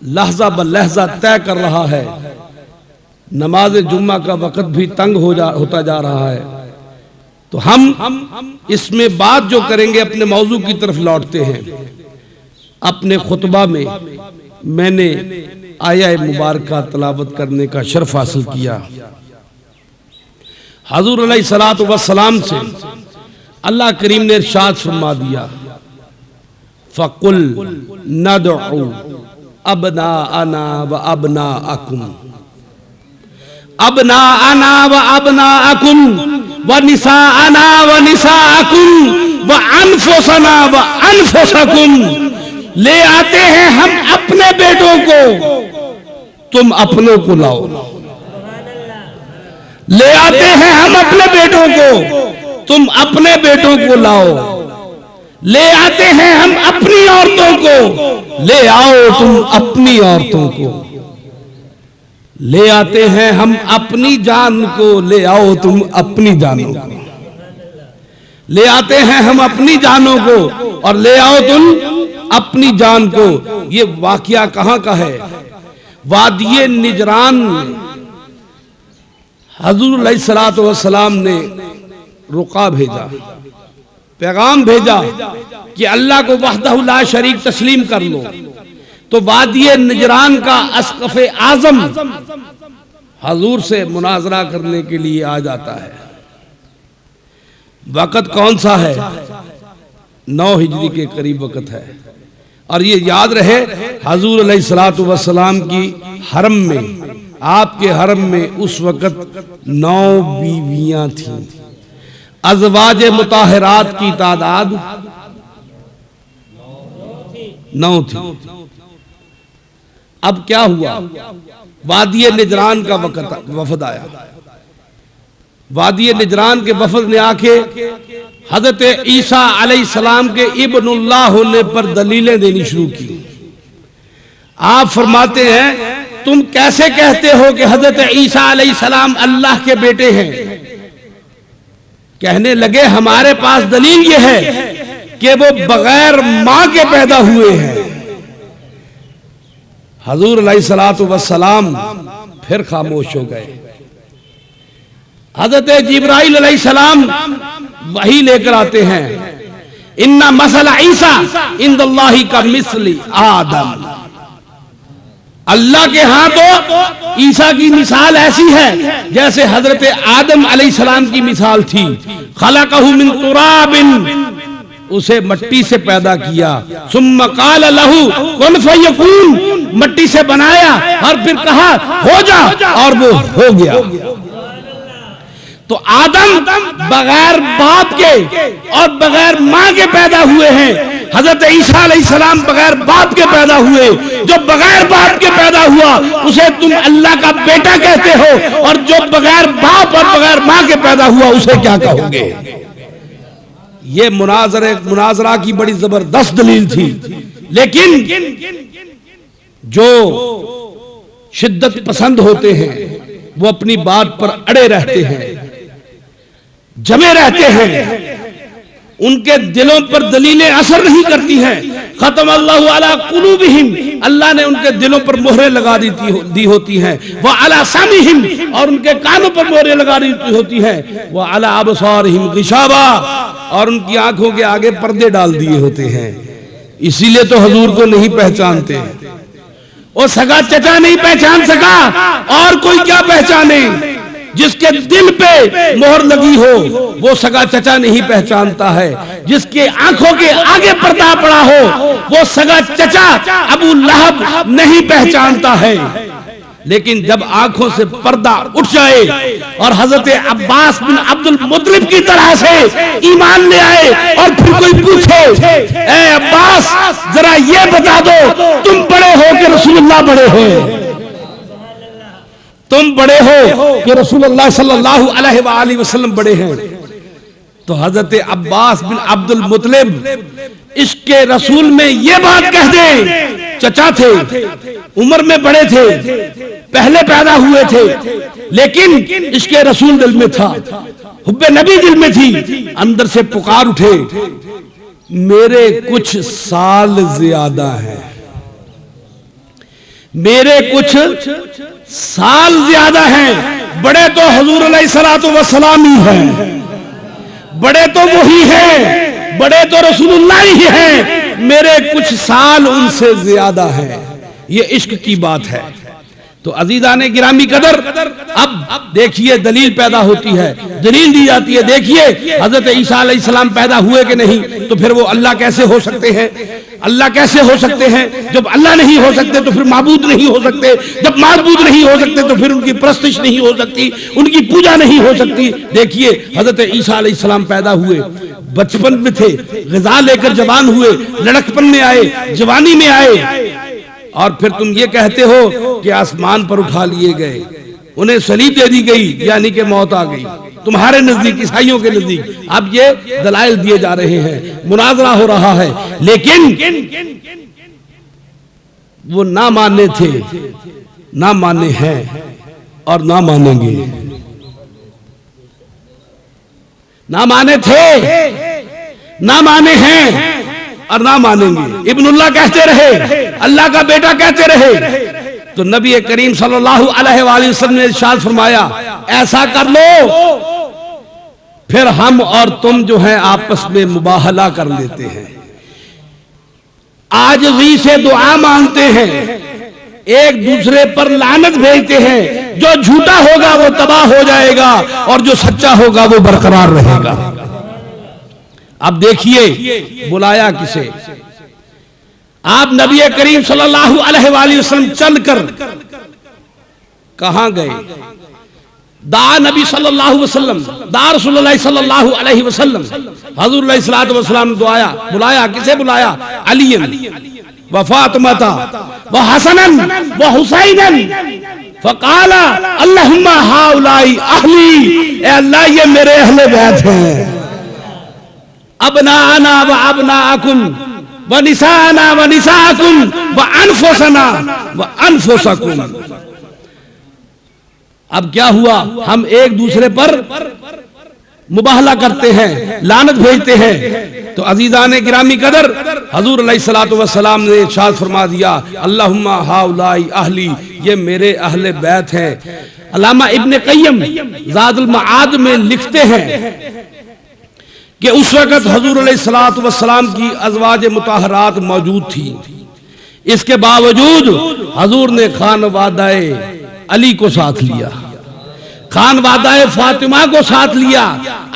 लहजा ब लहजा तय कर रहा है। नमाज जुम्मा का वक़्त भी तंग होता जा रहा है। तो हम इसमें बात जो करेंगे अपने मौजू की तरफ लौटते हैं। अपने खुतबा में मैंने आया मुबारका तलावत करने का शर्फ हासिल किया। हुज़ूर अलैहिस्सलातु वस्सलाम से अल्लाह करीम ने इरशाद फरमा दिया, फ़कुल नदउ अबनाअना व अबनाअकुम, अबनाअना व अबनाअकुम व निसाअना व निसाअकुम व अनफुसना व अनफुसकुम। ले आते हैं हम अपने बेटों को, तुम अपनों को लाओ। ले आते हैं हम अपने बेटों को, तुम अपने बेटों को लाओ। ले आते हैं हम अपनी औरतों को, ले आओ तुम अपनी औरतों को। ले आते हैं हम अपनी जान को, ले आओ तुम अपनी जानों को। ले आते हैं हम अपनी जानों को और ले आओ तुम अपनी जान को। ये वाकया कहां का है? वादिये निजरान। हुज़ूर अलैहिस्सलातु वस्सलाम ने रुका भेजा, पैगाम भेजा कि अल्लाह को वहदहु ला शरीक तस्लीम कर लो। तो वादिये निजरान का अस्क़फ़ आज़म हुज़ूर से मुनाज़रा करने के लिए आ जाता है। वक़्त कौन सा है? 9 हिजरी के करीब वक़्त है। और ये याद रहे, हुज़ूर अलैहिस्सलातु वस्सलाम की हरम में, आपके हरम में उस वक़्त 9 बीवियां थीं। अज़वाज मुताहरात की तादाद 9 थी। अब क्या हुआ? वादिये निजरान का वफद आया। वादिये निजरान के वफद ने आके हजरत ईसा अलैहिस्सलाम के इब्नुल्लाह होने पर दलीलें देनी शुरू की। आप फरमाते हैं, तुम कैसे कहते हो कि हजरत ईसा अलैहिस्सलाम अल्लाह के बेटे हैं? कहने लगे, हमारे पास दलील ये है कि वो बगैर मां के पैदा हुए हैं। हुज़ूर अलैहिस्सलातु वस्सलाम फिर खामोश हो गए। हज़रत जिब्राइल अलैहिस्सलाम वही लेकर आते हैं, इन्ना मसला ईसा इंदल्लाहि का मिस्ली आदम। अल्लाह के यहां तो ईसा की मिसाल ऐसी है जैसे हजरत आदम अलैहिस्सलाम की मिसाल थी। खलक़हु मिन तुराबिन, उसे मट्टी से पैदा किया, सुम्मा क़ाल लहू कुन फयकून, मट्टी से बनाया और फिर कहा हो जा, और वो हो गया। तो आदम बगैर बाप के और बगैर माँ के पैदा हुए हैं। हजरत ईसा अलैहिस्सलाम बगैर बाप के पैदा हुए। जो बगैर बाप के पैदा हुआ उसे तुम अल्लाह का बेटा कहते हो, और जो बगैर बाप और बगैर माँ के पैदा हुआ उसे क्या कहोगे? ये मुनाजरा की बड़ी जबरदस्त दलील थी। लेकिन जो शिद्दत पसंद होते हैं वो अपनी बात पर अड़े रहते हैं, जमे रहते हैं, उनके दिलों पर दलीलें असर नहीं करती हैं। खत्म अल्लाहु अला कुलूबिहिम, अल्लाह ने उनके दिलों पर मोहरें लगा दी होती हैं। व अला सामिहिम, और उनके कानों पर मोहरें लगा दी होती हैं। व अला अबसारिहिम गिशावा, और उनकी आंखों के आगे पर्दे डाल दिए होते हैं। इसीलिए तो हुजूर को नहीं पहचानते। वो सगा चचा नहीं पहचान सका, और कोई क्या पहचाने? जिसके दिल पे मोहर लगी हो वो सगा चचा नहीं पहचानता है। जिसके आंखों के आगे पर्दा पड़ा हो वो सगा चचा अबू लहब नहीं पहचानता है। लेकिन जब आंखों से पर्दा उठ जाए और हजरत अब्बास बिन अब्दुल मुत्तलिब की तरह से ईमान ले आए, और फिर कोई पूछे ए अब्बास जरा ये बता दो तुम बड़े हो कि रसूलुल्लाह बड़े हैं? तुम बड़े हो कि रसूलुल्लाह सल्लल्लाहु अलैहि वसल्लम बड़े हैं? तो हजरत अब्बास बिन अब्दुल मुत्तलिब इसके रसूल में ये बात कह दे, चचा थे, उम्र में बड़े थे, पहले पैदा हुए थे, लेकिन इसके रसूल दिल में था, हुब्बे नबी दिल में थी। अंदर से पुकार उठे, मेरे कुछ साल ज्यादा हैं, मेरे कुछ साल ज्यादा हैं। बड़े तो हुजूर अलैहिस्सलातु वस्सलाम ही हैं, बड़े तो वही हैं, बड़े तो रसूलुल्लाह ही हैं, मेरे कुछ साल उनसे ज्यादा हैं। ये इश्क की बात है। तो अजीज़ाने गिरामी कदर, अब देखिए दलील पैदा होती है, दलील दी जाती है। देखिए हजरत ईसा अलैहिस्सलाम पैदा हुए कि नहीं, तो फिर वो अल्लाह कैसे हो सकते हैं? अल्लाह कैसे हो सकते हैं? जब अल्लाह नहीं हो सकते तो फिर माबूद नहीं हो सकते, जब माबूद नहीं हो सकते तो फिर उनकी परस्तिश नहीं हो सकती, उनकी पूजा नहीं हो सकती। देखिए हजरत ईसा अलैहिस्सलाम पैदा हुए, बचपन में थे, ग़िज़ा लेकर जवान हुए, लड़कपन में आए, जवानी में आए, और फिर तुम ये कहते हो कि आसमान पर उठा लिए गए, उन्हें सलीब दे दी गई, यानी कि मौत आ गई। तुम्हारे नजदीक, ईसाइयों के नजदीक अब ये दलाइल दिए जा रहे हैं, मुनाजरा हो रहा है। लेकिन वो ना माने थे, ना माने हैं, और ना मानेंगे। ना माने थे, ना माने हैं, और ना मानेंगे। इब्नुल्लाह कहते रहे, अल्लाह का बेटा कहते रहे। तो नबी करीम सल्लल्लाहु अलैहि वसल्लम ने इरशाद फरमाया, ऐसा कर लो फिर हम और तुम जो है आपस में मुबाहला कर लेते हैं, आजिज़ी से दुआ मांगते हैं, एक दूसरे पर लानत भेजते हैं। जो झूठा होगा वो तबाह हो जाएगा, और जो सच्चा होगा वो बरकरार रहेगा। अब देखिए बुलाया किसे? आप नबी करीम सल्लल्लाहु अलैहि वसल्लम चलकर कहां गए? दा नबी सल्लल्लाहु अलैहि वसल्लम, दा रसूलुल्लाह सल्लल्लाहु अलैहि वसल्लम, हुजूर अलैहिस्सलातु वस्सलाम ने बुलाया किसे बुलाया? अलीयन व फातिमा व हसनन व हुसैनन, फकाला अल्लाहुम्मा हाउलाई अहली, ए अल्लाह ये मेरे अहले बैत हैं, अबनाना व अबनाकुम व निसाना व निसाकुम व अनफुसना व अनफुसकुम। अब क्या हुआ? हम एक दूसरे पर मुबाहला करते हैं, लानत भेजते हैं। तो अजीज़ाने गिरामी कदर, हुजूर अलैहिस्सलातु वस्सलाम ने इरशाद फरमा दिया, अल्लाहुम्मा हाउलाई अहली, ये मेरे अहले बैत हैं। अल्लामा इब्ने क़य्यम ज़ादुल मआद में लिखते हैं कि उस वक़्त हुजूर अलैहिस्सलातु वस्सलाम की अज़वाज मुताहरात मौजूद थी। इसके बावजूद हुजूर ने खानवादाए अली को साथ लिया, खानवादा फातिमा को साथ लिया,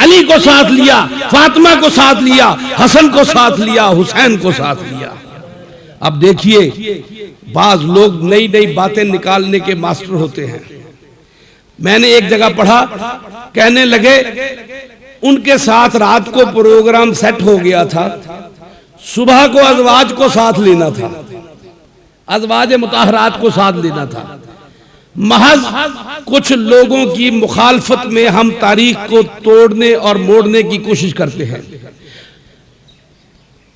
अली को साथ लिया, फातिमा को साथ लिया, हसन को साथ लिया, हुसैन को साथ लिया। अब देखिए बाज लोग नई नई बातें निकालने के मास्टर होते हैं। मैंने एक जगह पढ़ा, कहने लगे उनके साथ रात को प्रोग्राम सेट हो गया था, सुबह को अज़वाज को साथ लेना था, अज़वाज मुताहरात को साथ लेना था। महज कुछ लोगों की मुखालफत में हम तारीख को तोड़ने और मोड़ने की कोशिश करते हैं।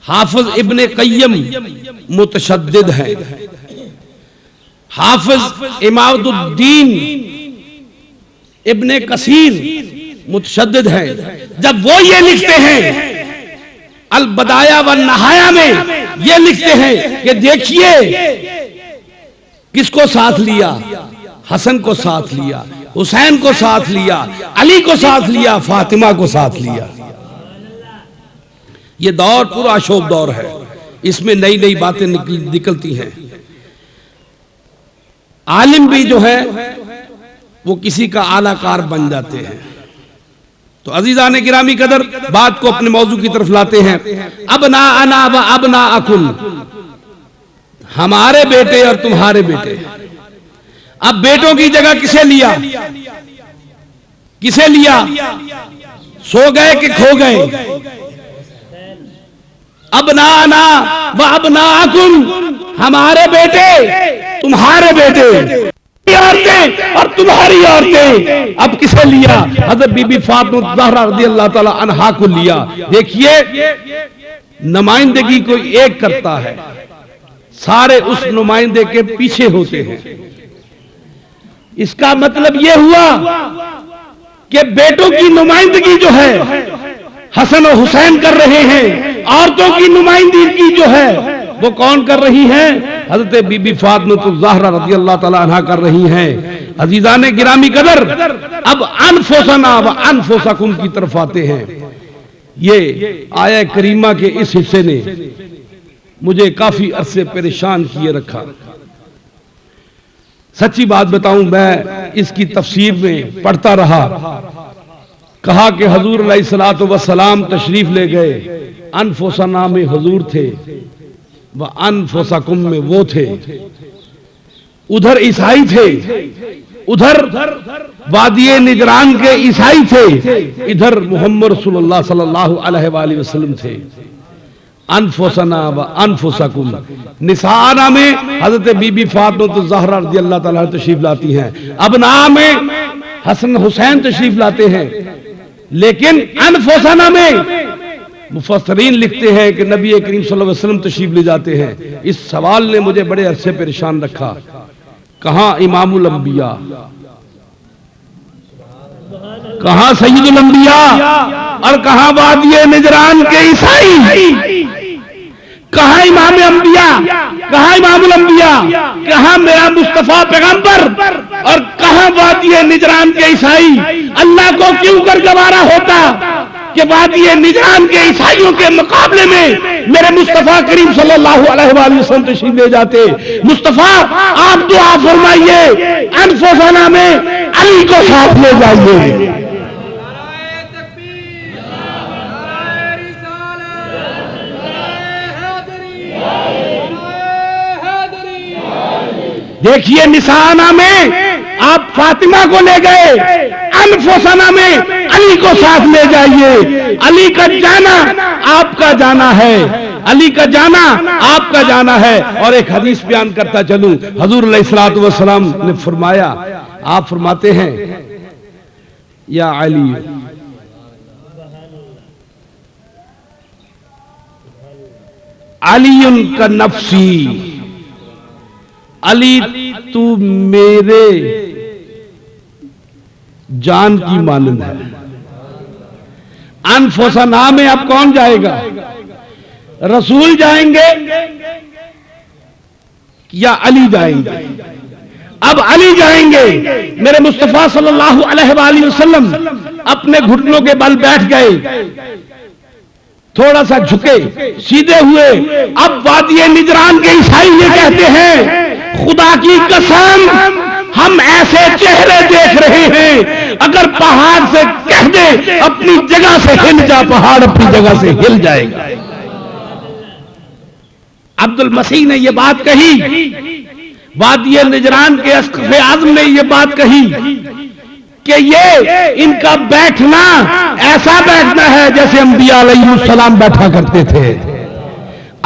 हाफिज इब्ने क़य्यम मुतशद्दिद हैं, हाफिज इमादुद्दीन इब्ने कसीर मुतशद्दिद हैं। जब वो ये लिखते हैं अल बदाया व नहाया में ये लिखते हैं कि देखिए किसको साथ लिया, हसन को साथ लिया, हुसैन को साथ लिया, अली को साथ लिया, फातिमा को साथ लिया। ये दौर पूरा अशोक दौर है, इसमें नई नई बातें निकलती हैं। आलिम भी जो है वो किसी का आलाकार बन जाते हैं। तो अजीजान गिरामी कदर, बात को अपने मौजू की तरफ लाते हैं। अब ना अना व अब ना अकुल, हमारे बेटे और तुम्हारे बेटे। अब बेटों की जगह किसे लिया, किसे लिया? सो गए कि खो गए? अब ना अना व अब ना अकुल, हमारे बेटे तुम्हारे बेटे, औरतें और तुम्हारी औरतें। अब किसे लिया? हज़रत बीबी फातिमा ज़हरा रज़ियल्लाहु ताला अन्हा को लिया। देखिए नुमाइंदगी को एक करता है, सारे उस नुमाइंदे के पीछे होते हैं। इसका मतलब यह हुआ कि बेटों की नुमाइंदगी जो है हसन और हुसैन कर रहे हैं, औरतों की नुमाइंदगी जो है वो कौन कर रही है? हज़रत बीबी फातिमा ज़हरा रज़ियल्लाहु ताला अन्हा कर रही हैं। अज़ीज़ाने गिरामी कदर, अब अनफुसना व अनफुसकुम की तरफ आते हैं। ये आया करीमा के इस हिस्से ने मुझे काफी अरसे परेशान किए रखा। सच्ची बात बताऊं, मैं इसकी तफसीर में पढ़ता रहा। कहा कि हुजूर अलैहिस्सलातु वस्सलाम तशरीफ ले गए, अनफुसना में हुजूर थे, वह अनफुसकुम में वो थे। उधर ईसाई थे, उधर वादिये निजरान के ईसाई थे, इधर मोहम्मद रसूलुल्लाह सल्लल्लाहु अलैहि वसल्लम थे। अनफुसना व अनफुसकुम। निसाना में हजरत बीबी फातिमा ज़हरा रज़ियल्लाहु ताला तशरीफ लाती हैं, अबना में हसन हुसैन तशरीफ लाते हैं, लेकिन अनफुसना में मुफस्सरीन लिखते हैं कि नबी करीम सल्लल्लाहु अलैहि वसल्लम तशरीफ ले जाते हैं। इस सवाल ने मुझे बड़े अरसे परेशान रखा। कहां इमामुल अंबिया, कहां सय्यदुल अंबिया और कहां वादिये निजरान के ईसाई? कहां इमाम अंबिया, कहां इमामुल अंबिया, कहां मेरा मुस्तफा पैगंबर और कहां वादिये निजरान के ईसाई? अल्लाह को क्यों कर गवारा होता कि वादिये निजरान के ईसाइयों के मुकाबले में मेरे मुस्तफा करीम सल्लल्लाहु अलैहि वसल्लम तशरीफ ले जाते। मुस्तफा आप दुआ फरमाइए, अनफुसना में अली को साथ ले जाइए। देखिए निशाना में आप फातिमा को ले गए, अनफुसना में अली को साथ ले जाइए। अली का जाना आपका जाना है, अली का जाना आपका जाना है। और एक हदीस बयान करता चलूं, हुजूर अलैहिस्सलातु वस्सलाम ने फरमाया, आप फरमाते हैं, या अली अलीयुन का नफ्सी, अली तू मेरे जान की मानंद है। अनफुसना में अब कौन जाएगा? रसूल जाएंगे या अली जाएंगे? अब अली जाएंगे। मेरे मुस्तफा सल्लल्लाहु अलैहि वसल्लम अपने घुटनों के बल बैठ गए, थोड़ा सा झुके, सीधे हुए। अब वादिये निजरान के ईसाई ये कहते हैं, खुदा की कसम हम ऐसे चेहरे देख रहे हैं अगर पहाड़ से कह दे अपनी जगह से हिल जा, पहाड़ अपनी जगह से हिल जाएगा। अब्दुल मसीह ने यह बात कही, वादिये निजरान के अस्क़फ़े आज़म ने यह बात कही कि ये इनका बैठना ऐसा बैठना है जैसे अंबिया अलैहिस्सलाम बैठा करते थे,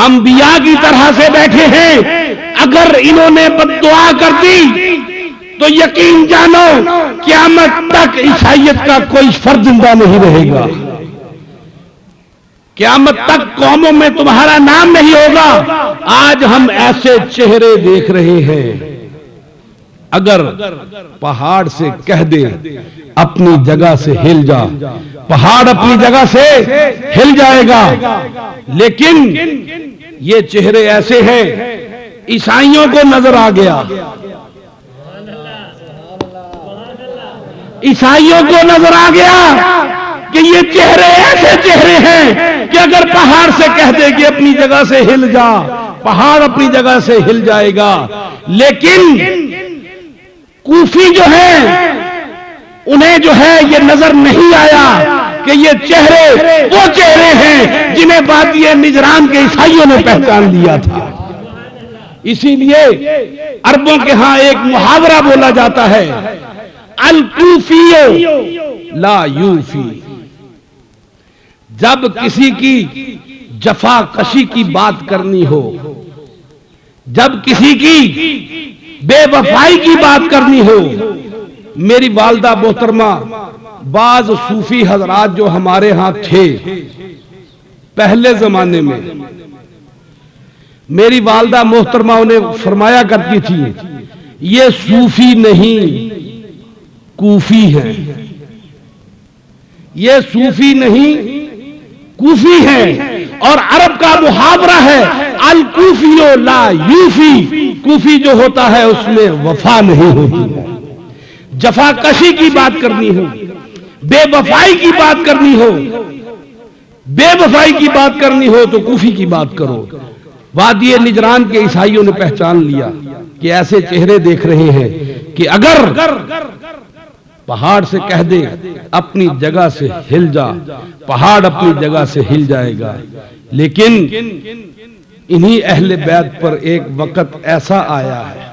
अंबिया की तरह से बैठे हैं। अगर इन्होंने बद्दुआ कर दी तो यकीन जानो क़यामत तक ईसाईयत का कोई फर्द जिंदा नहीं रहेगा, क़यामत तक कौमों में तुम्हारा नाम नहीं होगा। आज हम ऐसे चेहरे देख रहे हैं, अगर पहाड़ से कह दे अपनी जगह से हिल जा, पहाड़ अपनी जगह से हिल जाएगा। लेकिन ये चेहरे ऐसे हैं, ईसाइयों को नजर आ गया, ईसाइयों को नजर आ गया कि ये चेहरे ऐसे चेहरे हैं कि अगर पहाड़ से कह दे कि अपनी जगह से हिल जा, पहाड़ अपनी जगह से हिल जाएगा। लेकिन कूफी जो है उन्हें जो है ये नजर नहीं आया कि ये चेहरे वो चेहरे हैं जिन्हें वादिये निजरान के ईसाइयों ने पहचान लिया था। इसीलिए अरबों के यहां एक मुहावरा बोला जाता है, अल कूफियो ला यूफी। जब किसी की जफाकशी की बात करनी हो, जब किसी की बेवफाई की बात करनी हो, मेरी वालदा मोहतरमा, बाज सूफी हजरात जो हमारे यहां थे पहले जमाने में, मेरी वालदा मोहतरमा उन्हें फरमाया करती थी, ये सूफी नहीं कूफी है, ये सूफी नहीं कूफी है। और अरब का मुहावरा है अल कूफियो ला यूफी, कूफी जो होता है उसमें वफा नहीं होती है। जफाकशी की बात करनी हो, बेवफाई की बात करनी हो, बेवफाई की बात करनी हो तो कूफी की बात करो। वादिये निजरान के ईसाइयों ने पहचान लिया कि ऐसे चेहरे देख रहे हैं कि अगर पहाड़ से कह दे अपनी जगह से हिल जा, पहाड़ अपनी जगह से हिल जाएगा। लेकिन इन्हीं अहले बैत पर एक वक्त ऐसा आया है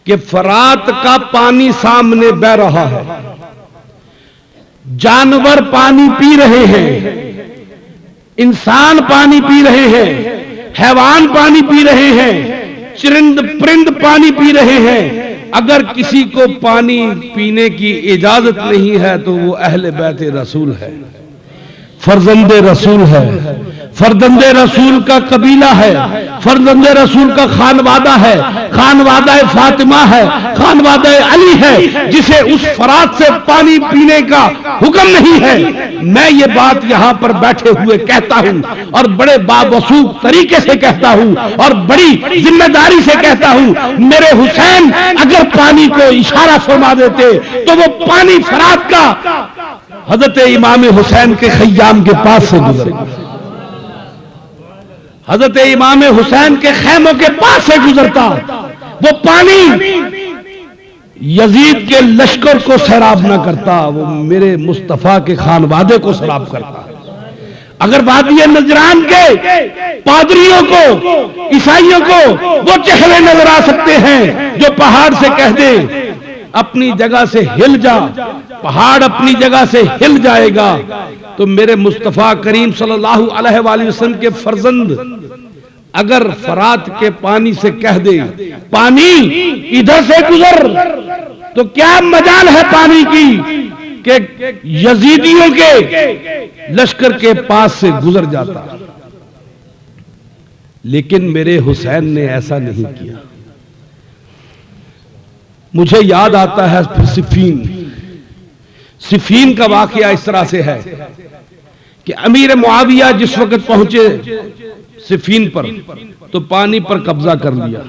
कि फरात का पानी सामने बह रहा है, जानवर पानी पी रहे हैं, इंसान पानी पी रहे हैं, हैवान पानी पी रहे हैं, चिरिंद परिंद पानी पी रहे हैं। अगर किसी को पानी पीने की इजाजत नहीं है तो वो अहले बैत रसूल है, फर्जंदे रसूल है, फर्जंदे रसूल का कबीला है, फर्जंदे रसूल का खानवादा है, खानवादा फातिमा है, खानवादा अली है, जिसे उस फरात से पानी पीने का हुक्म नहीं है। मैं ये बात यहाँ पर बैठे हुए कहता हूँ और बड़े बावसूख तरीके से कहता हूँ और बड़ी जिम्मेदारी से कहता हूँ, मेरे हुसैन अगर पानी को इशारा फरमा देते तो वो पानी फरात का हजरत इमाम हुसैन के खय्याम के पास से गुजरता, हजरत इमाम हुसैन के खैमों के पास से गुजरता। वो पानी यजीद के लश्कर को सैराब न करता, वो मेरे मुस्तफा के खानवादे को सैराब करता। अगर वादिये नजरान के पादरियों को, ईसाइयों को वो चेहरे नजर आ सकते हैं जो पहाड़ से कह दे अपनी जगह से हिल जा, पहाड़ अपनी जगह से हिल जाएगा, तो मेरे मुस्तफा करीम सल्लल्लाहु अलैहि वसल्लम के फर्जंद अगर फरात के पानी से कह दे पानी इधर से गुजर, तो क्या मजाल है पानी की कि यजीदियों के लश्कर के पास से गुजर जाता। लेकिन मेरे हुसैन ने ऐसा नहीं किया। मुझे याद आता है सिफीन का वाकया इस तरह से है कि अमीर मुआविया जिस वक्त पहुंचे सिफीन पर तो पानी पर कब्जा कर लिया।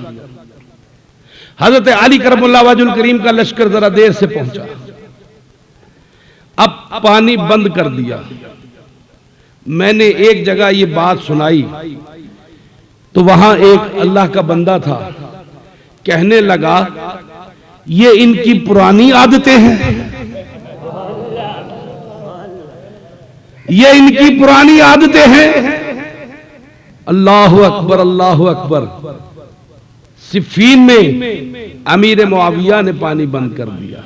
हजरत अली करमुल्लाह वजहुल करीम का लश्कर जरा देर से पहुंचा, अब पानी बंद कर दिया। मैंने एक जगह ये बात सुनाई तो वहां एक अल्लाह का बंदा था, कहने लगा ये इनकी पुरानी आदतें हैं, ये इनकी पुरानी आदतें हैं। अल्लाह अकबर, अल्लाह अकबर। सिफ़ीन में अमीर मुआविया ने पानी बंद कर दिया।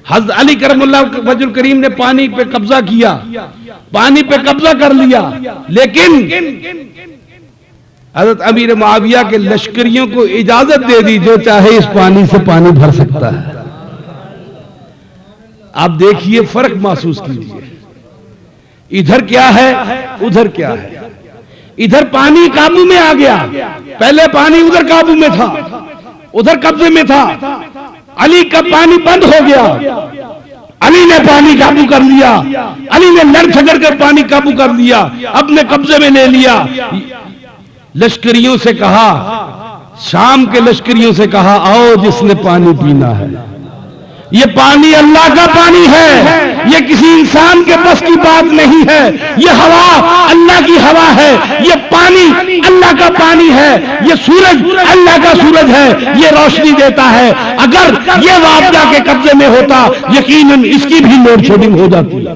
हज़रत अली करमुल्लाह वजहुल करीम ने पानी पे कब्जा किया, पानी पे कब्जा कर लिया, लेकिन हज़रत अमीर मुआविया के लश्करियों को इजाजत दे दी, जो चाहे इस पानी से पानी भर सकता है। आप देखिए, फर्क महसूस कीजिए, इधर क्या है, उधर क्या है। इधर पानी काबू में आ गया, पहले पानी उधर काबू में था, उधर कब्जे में था। अली का पानी बंद हो गया, अली ने पानी काबू कर लिया, अली ने लड़ झगड़ कर पानी काबू कर लिया, अपने कब्जे में ले लिया। लश्करियों से कहा, शाम के लश्करियों से कहा, आओ जिसने पानी पीना है। ये पानी अल्लाह का पानी है, ये किसी इंसान के बस की बात नहीं है। ये हवा अल्लाह की हवा है, ये पानी अल्लाह का पानी है, ये सूरज अल्लाह का सूरज है, ये रोशनी देता है। अगर ये वापदा के कब्जे में होता, यकीनन इसकी भी लोड शेडिंग हो जाती।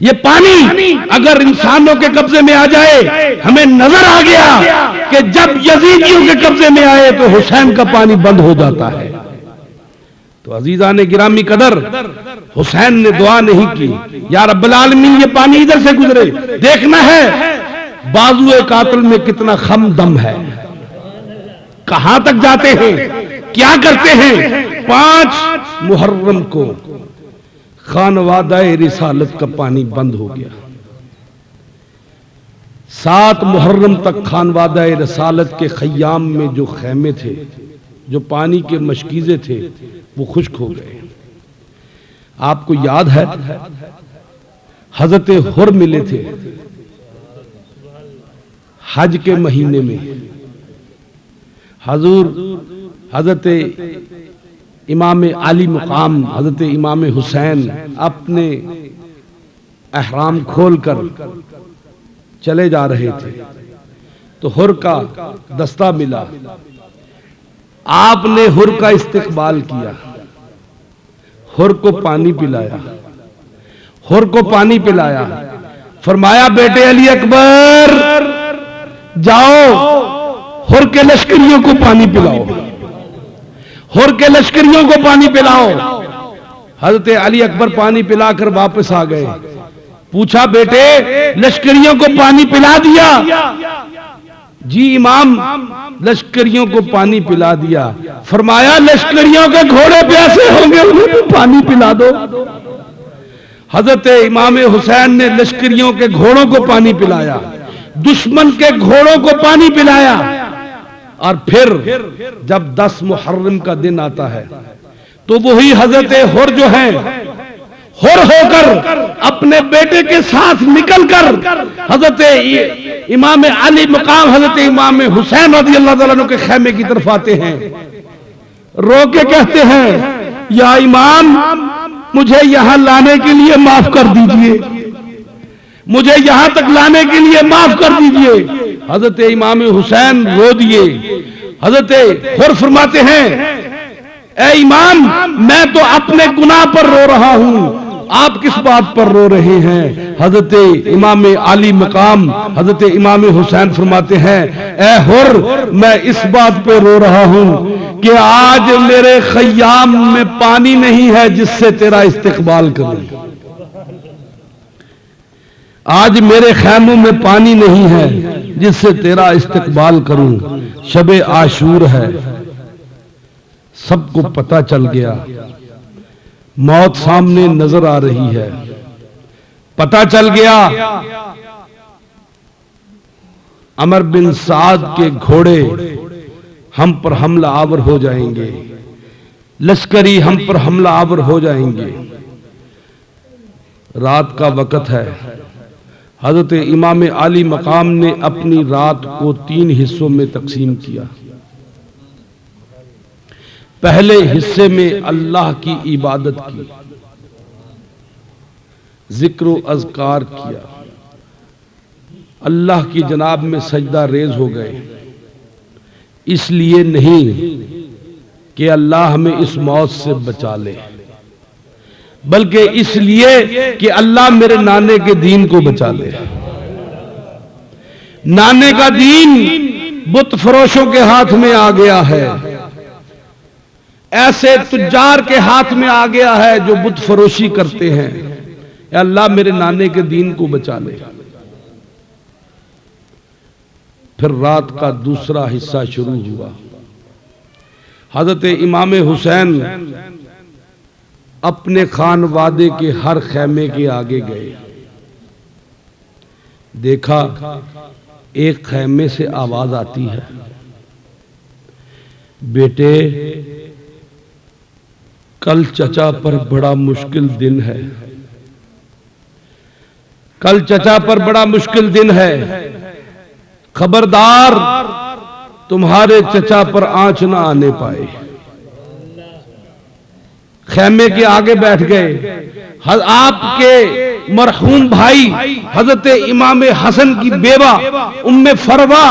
ये पानी अगर इंसानों के कब्जे में आ जाए, हमें नजर आ गया कि जब यजीदियों के कब्जे में आए तो हुसैन का पानी बंद हो जाता है। तो अजीजा ने गिरामी कदर, हुसैन ने दुआ नहीं की, या रब्बुल आलमीन ये पानी इधर से गुजरे, देखना है बाजुए कातिल में कितना खम दम है, कहां तक जाते हैं, क्या करते हैं। 5 मुहर्रम को खानवादाए रिसालत का पानी बंद हो गया। 7 मुहर्रम तक खानवादाए रिसालत के खयाम में जो खैमे थे, जो पानी के मशकीजे थे, वो खुश्क हो गए। आपको याद है, हजरत हुर मिले थे हज के महीने में। हजूर हजरत इमाम आली मुकाम हजरत इमाम हुसैन अपने एहराम खोलकर चले जा रहे थे, तो हुर का दस्ता मिला। आपने हुर का इस्तिकबाल किया, हुर को पानी पिलाया, हुर को पानी पिलाया। फरमाया, बेटे अली अकबर, जाओ हुर के लश्करियों को पानी पिलाओ, हुर के लश्करियों को पानी पिलाओ। हजरत अली अकबर पानी पिलाकर वापस आ गए। पूछा, बेटे लश्करियों को पानी पिला दिया? जी इमाम, लश्करियों को पानी पिला दिया। फरमाया, लश्करियों के घोड़े प्यासे होंगे, उन्हें भी पानी पिला दो। हजरत इमाम हुसैन ने लश्करियों के घोड़ों को पानी पिलाया, दुश्मन के घोड़ों को पानी पिलाया। और फिर जब 10 मुहर्रम का दिन आता है, तो वही हजरत हुर जो है, हुर होकर अपने बेटे के साथ निकलकर हजरत इमाम अली मुकाम हजरत इमाम हुसैन रज़ियल्लाहु ताला अन्हु के खैमे की तरफ आते हैं। रो के कहते हैं, या इमाम, मुझे यहां लाने के लिए माफ कर दीजिए, मुझे यहां तक लाने के लिए माफ कर दीजिए। हजरत इमाम हुसैन रो दिए। हजरत हुर फरमाते हैं, ए इमाम, मैं तो अपने गुनाह पर रो रहा हूं, आप किस बात पर रो रहे हैं? हजरत इमाम आली मकाम हजरत इमाम हुसैन फरमाते हैं, ए हुर, मैं इस बात पे रो रहा हूं कि आज मेरे खयाम में पानी नहीं है जिससे तेरा इस्तिकबाल करूं। आज मेरे खैमों में पानी नहीं है जिससे तेरा इस्तिकबाल करूं। शबे आशूर है, सबको पता चल गया, मौत सामने नजर आ रही है। पता चल गया अमर बिन साद के घोड़े हम पर हमला आवर हो जाएंगे, लश्करी हम पर हमला आवर हो जाएंगे। रात का वक्त है। हजरत इमाम आली मकाम ने अपनी रात को 3 हिस्सों में तकसीम किया। पहले हिस्से में अल्लाह की इबादत की, जिक्र अज़कार किया, अल्लाह की जनाब में सजदा रेज हो गए। इसलिए नहीं कि अल्लाह हमें इस मौत से बचा ले, बल्कि इसलिए कि अल्लाह मेरे नाने के दीन को बचा ले। नाने का दीन बुत फरोशों के हाथ में आ गया है, ऐसे तुज्जार के हाथ में आ गया है जो बुत फरोशी करते हैं। अल्लाह मेरे नाने के दीन को बचा ले। फिर रात का दूसरा हिस्सा शुरू हुआ। हजरत इमाम हुसैन अपने खानवादे के हर खैमे के आगे गए। देखा एक खैमे से आवाज आती है, बेटे कल चचा पर बड़ा मुश्किल दिन है, कल चचा पर बड़ा मुश्किल दिन है, खबरदार तुम्हारे चचा पर आंच ना आने पाए। खैमे के आगे बैठ गए। आपके मरहूम भाई हजरत इमाम हसन की बेवा उम्मे फरवा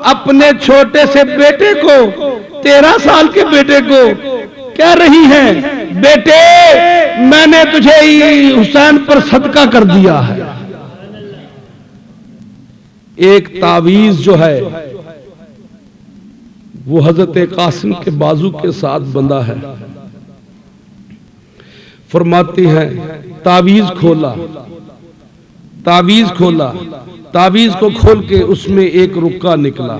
अपने छोटे से बेटे को, 13 साल के बेटे को कह रही हैं, बेटे मैंने तुझे हुसैन पर सदका कर दिया है। एक तावीज जो है वो हजरत कासिम के बाजू के साथ बंधा है। फरमाती हैं तावीज खोला, तावीज खोला, तावीज को खोल के उसमें एक रुक्का निकला।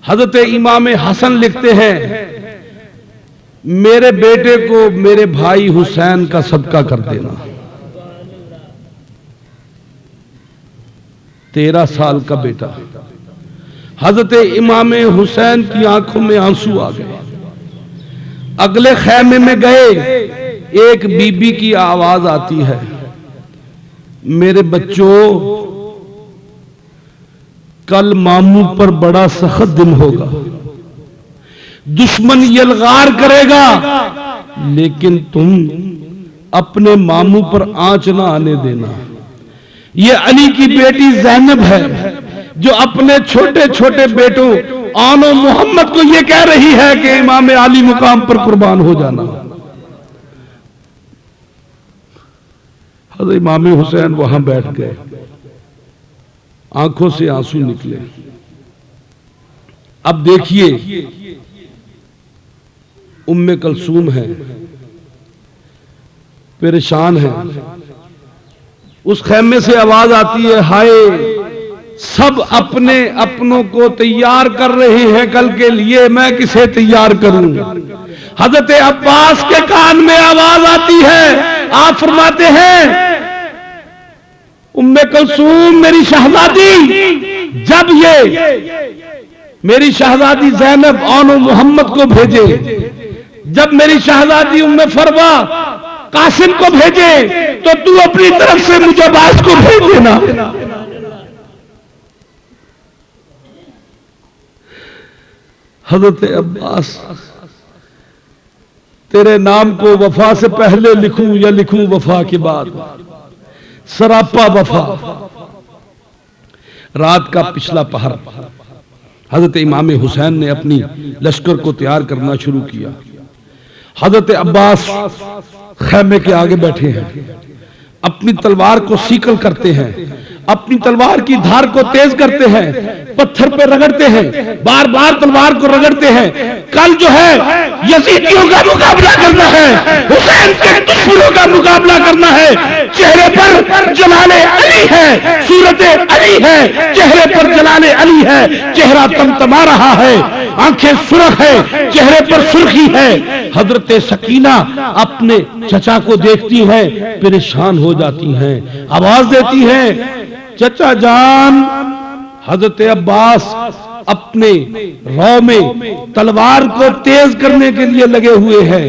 हजरत इमाम हसन लिखते हैं, मेरे बेटे को मेरे भाई हुसैन का सदका कर देना। 13 साल का बेटा। हजरत इमाम हुसैन की आंखों में आंसू आ गए। अगले खैमे में गए, एक बीबी की आवाज आती है, मेरे बच्चों कल मामू पर बड़ा सख्त दिन होगा, दुश्मन यलगार करेगा, लेकिन तुम अपने मामू पर आंच ना आने देना। ये अली की बेटी ज़ैनब है जो अपने छोटे छोटे बेटों आनो मोहम्मद को ये कह रही है कि इमाम अली मुकाम पर कुर्बान हो जाना। हज़रत इमाम हुसैन वहां बैठ गए, आंखों से आंसू निकले। अब देखिए उम्मे कलसूम है, परेशान है। उस खैमे से आवाज आती है, हाय सब अपने अपनों को तैयार कर रहे हैं कल के लिए, मैं किसे तैयार करूं। हजरत अब्बास के कान में आवाज आती है, आप फरमाते हैं उम्मे कुलसूम मेरी शहजादी, जब ये मेरी शहजादी ज़ैनब आनो मोहम्मद को भेजे, जब मेरी शहजादी उम्मे फरवा कासिम को भेजे, तो तू अपनी तरफ से मुझे अब्बास को भेज देना। हजरत अब्बास, तेरे नाम को वफा से पहले लिखूं या लिखूं वफा के बाद, सरापा वफा। रात का पिछला पहर हजरत इमाम हुसैन ने अपनी लश्कर को तैयार करना शुरू किया। हजरत अब्बास खैमे के आगे बैठे हैं, अपनी तलवार को सीकल करते हैं, अपनी तलवार की धार को तेज करते हैं, पत्थर पे रगड़ते हैं, बार बार तलवार को रगड़ते हैं। कल जो है यजीदियों का मुकाबला करना है, हुसैन के दुश्मनों का मुकाबला करना है। चेहरे पर जलाले अली है, सूरते अली है, चेहरे पर जलाले अली है, चेहरा तमतमा रहा है, आंखें सुर्ख है, चेहरे पर सुर्खी है। हजरत सकीना अपने चचा को देखती हैं, परेशान हो जाती हैं, आवाज देती हैं, चचा जान। हजरत अब्बास अपने रौ में तलवार को तेज करने के लिए लगे हुए हैं।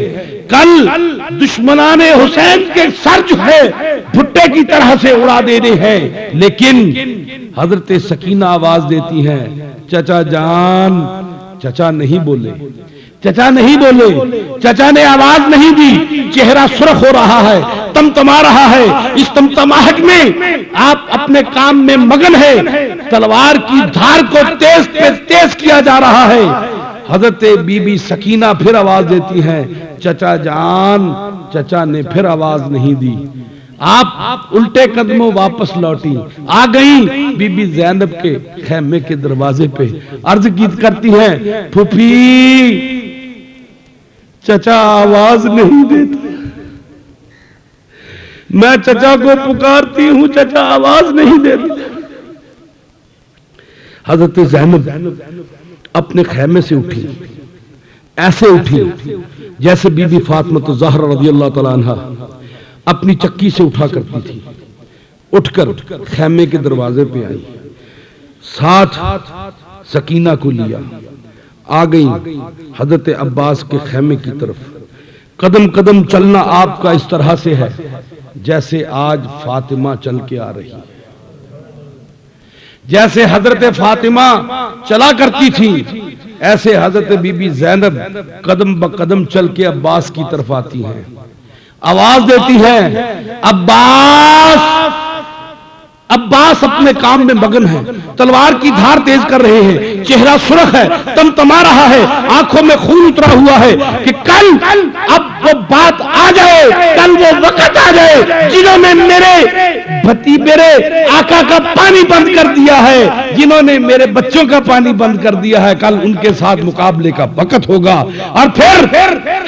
कल दुश्मनाने हुसैन के सर जो है भुट्टे की तरह से उड़ा देने हैं, लेकिन हजरत सकीना आवाज देती हैं, चचा जान। चचा नहीं बोले, चचा नहीं बोले, चचा ने आवाज नहीं दी। चेहरा सुर्ख हो रहा है, तमतमा रहा है। इस तमतमाहट में आप अपने काम में मगन है, तलवार की धार को तेज पे तेज किया जा रहा है। हजरत बीबी सकीना फिर आवाज देती हैं, चचा जान। चचा ने फिर आवाज नहीं दी। आप उल्टे कदमों वापस लौटी, आ गई बीबी जैनब के खैमे के दरवाजे पे, अर्ज की करती हैं, फूफी चचा आवाज नहीं देते, मैं चचा को पुकारती हूं, चचा आवाज नहीं देते। हजरत जैनब अपने खैमे से उठी, ऐसे उठी जैसे बीबी फातिमा तो ज़हरा रज़ियल्लाहु तआला अन्हा अपनी चक्की से उठा करती थी। उठकर खैमे के दरवाजे पे आई, साथ सकीना को लिया, आ गई हजरत अब्बास के खैमे की तरफ। कदम कदम चलना आपका इस तरह से है जैसे आज फातिमा चल के आ रही है, जैसे हजरत फातिमा चला करती थी, ऐसे हजरत बीबी जैनब कदम ब कदम चल के अब्बास की तरफ आती हैं, आवाज देती है, अब्बास। अब्बास अपने काम में मगन है, तलवार की धार तेज कर रहे हैं, चेहरा सुर्ख है, तमतमा रहा है, आंखों में खून उतरा हुआ है कि कल अब वो बात आ जाए, कल वो वक्त आ जाए जिन्होंने मेरे आका का पानी बंद कर दिया है, जिन्होंने मेरे बच्चों का पानी बंद कर दिया है, कल उनके साथ मुकाबले का वक्त होगा। और फिर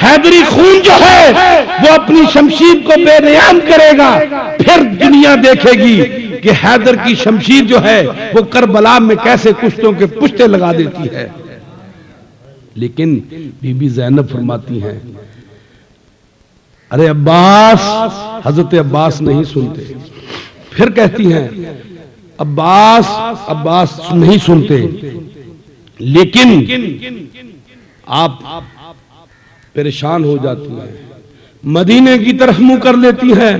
हैदरी खून जो है वो अपनी शमशीर को बेनियाम करेगा, फिर दुनिया देखेगी कि हैदर की शमशीर जो है वो करबला में कैसे कुश्तों के पुश्ते लगा देती है। लेकिन बीबी जैनब फरमाती हैं, अरे अब्बास। हजरत अब्बास नहीं सुनते, फिर कहती हैं, अब्बास। अब्बास नहीं सुनते, लेकिन आप परेशान हो जाती हैं, मदीने की तरफ मुंह कर लेती हैं,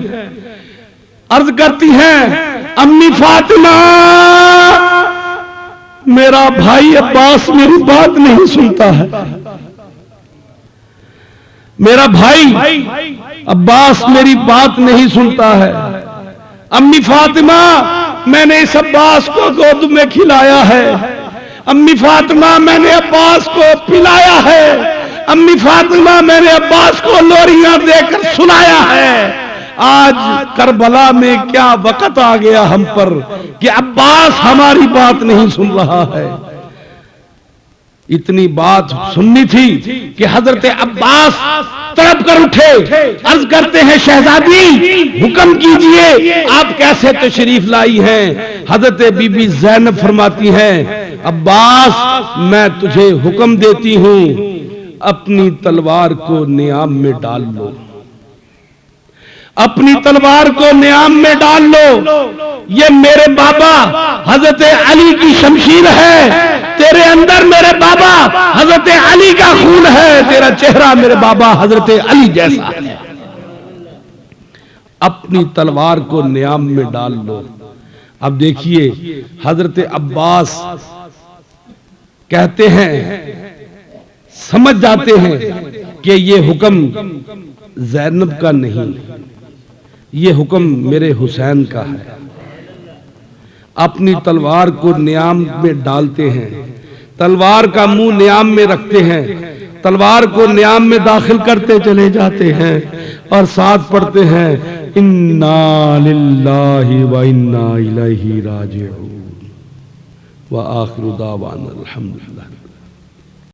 अर्ज करती हैं, अम्मी फातिमा, मेरा भाई अब्बास मेरी बात नहीं सुनता है, मेरा भाई अब्बास मेरी बात नहीं सुनता है। अम्मी फातिमा, मैंने इस अब्बास को गोद में खिलाया है, अम्मी फातिमा मैंने अब्बास को पिलाया है, अम्मी फातिमा मैंने अब्बास को लोरियां देकर सुनाया है। आज करबला में क्या वक्त आ गया हम पर कि अब्बास हमारी बात नहीं सुन रहा है। इतनी बात सुननी थी कि हजरत अब्बास तड़प कर उठे, अर्ज करते हैं, शहजादी हुक्म कीजिए, आप कैसे तशरीफ लाई हैं। हजरत बीबी जैनब फरमाती हैं, अब्बास मैं तुझे हुक्म देती हूं, अपनी तलवार को नियाम में डाल लो, अपनी तलवार को नियाम में डाल लो। ये मेरे बाबा हजरत अली की शमशीर है, तेरे अंदर मेरे बाबा हजरत अली का खून है, तेरा चेहरा मेरे बाबा हजरत अली जैसा है, अपनी तलवार को नियाम में डाल लो। अब देखिए हजरत अब्बास कहते हैं, समझ जाते हैं कि ये हुक्म जैनब का नहीं, ये हुक्म मेरे हुसैन का है। अपनी तलवार को नियाम में डालते हैं, तलवार का मुंह नियाम में रखते हैं, तलवार को नियाम में दाखिल करते चले जाते हैं और साथ पढ़ते हैं, इन्ना लिल्लाहि व इन्ना इलैहि राजिऊन व आखिरु दावाना अल्हम्दुलिल्लाह।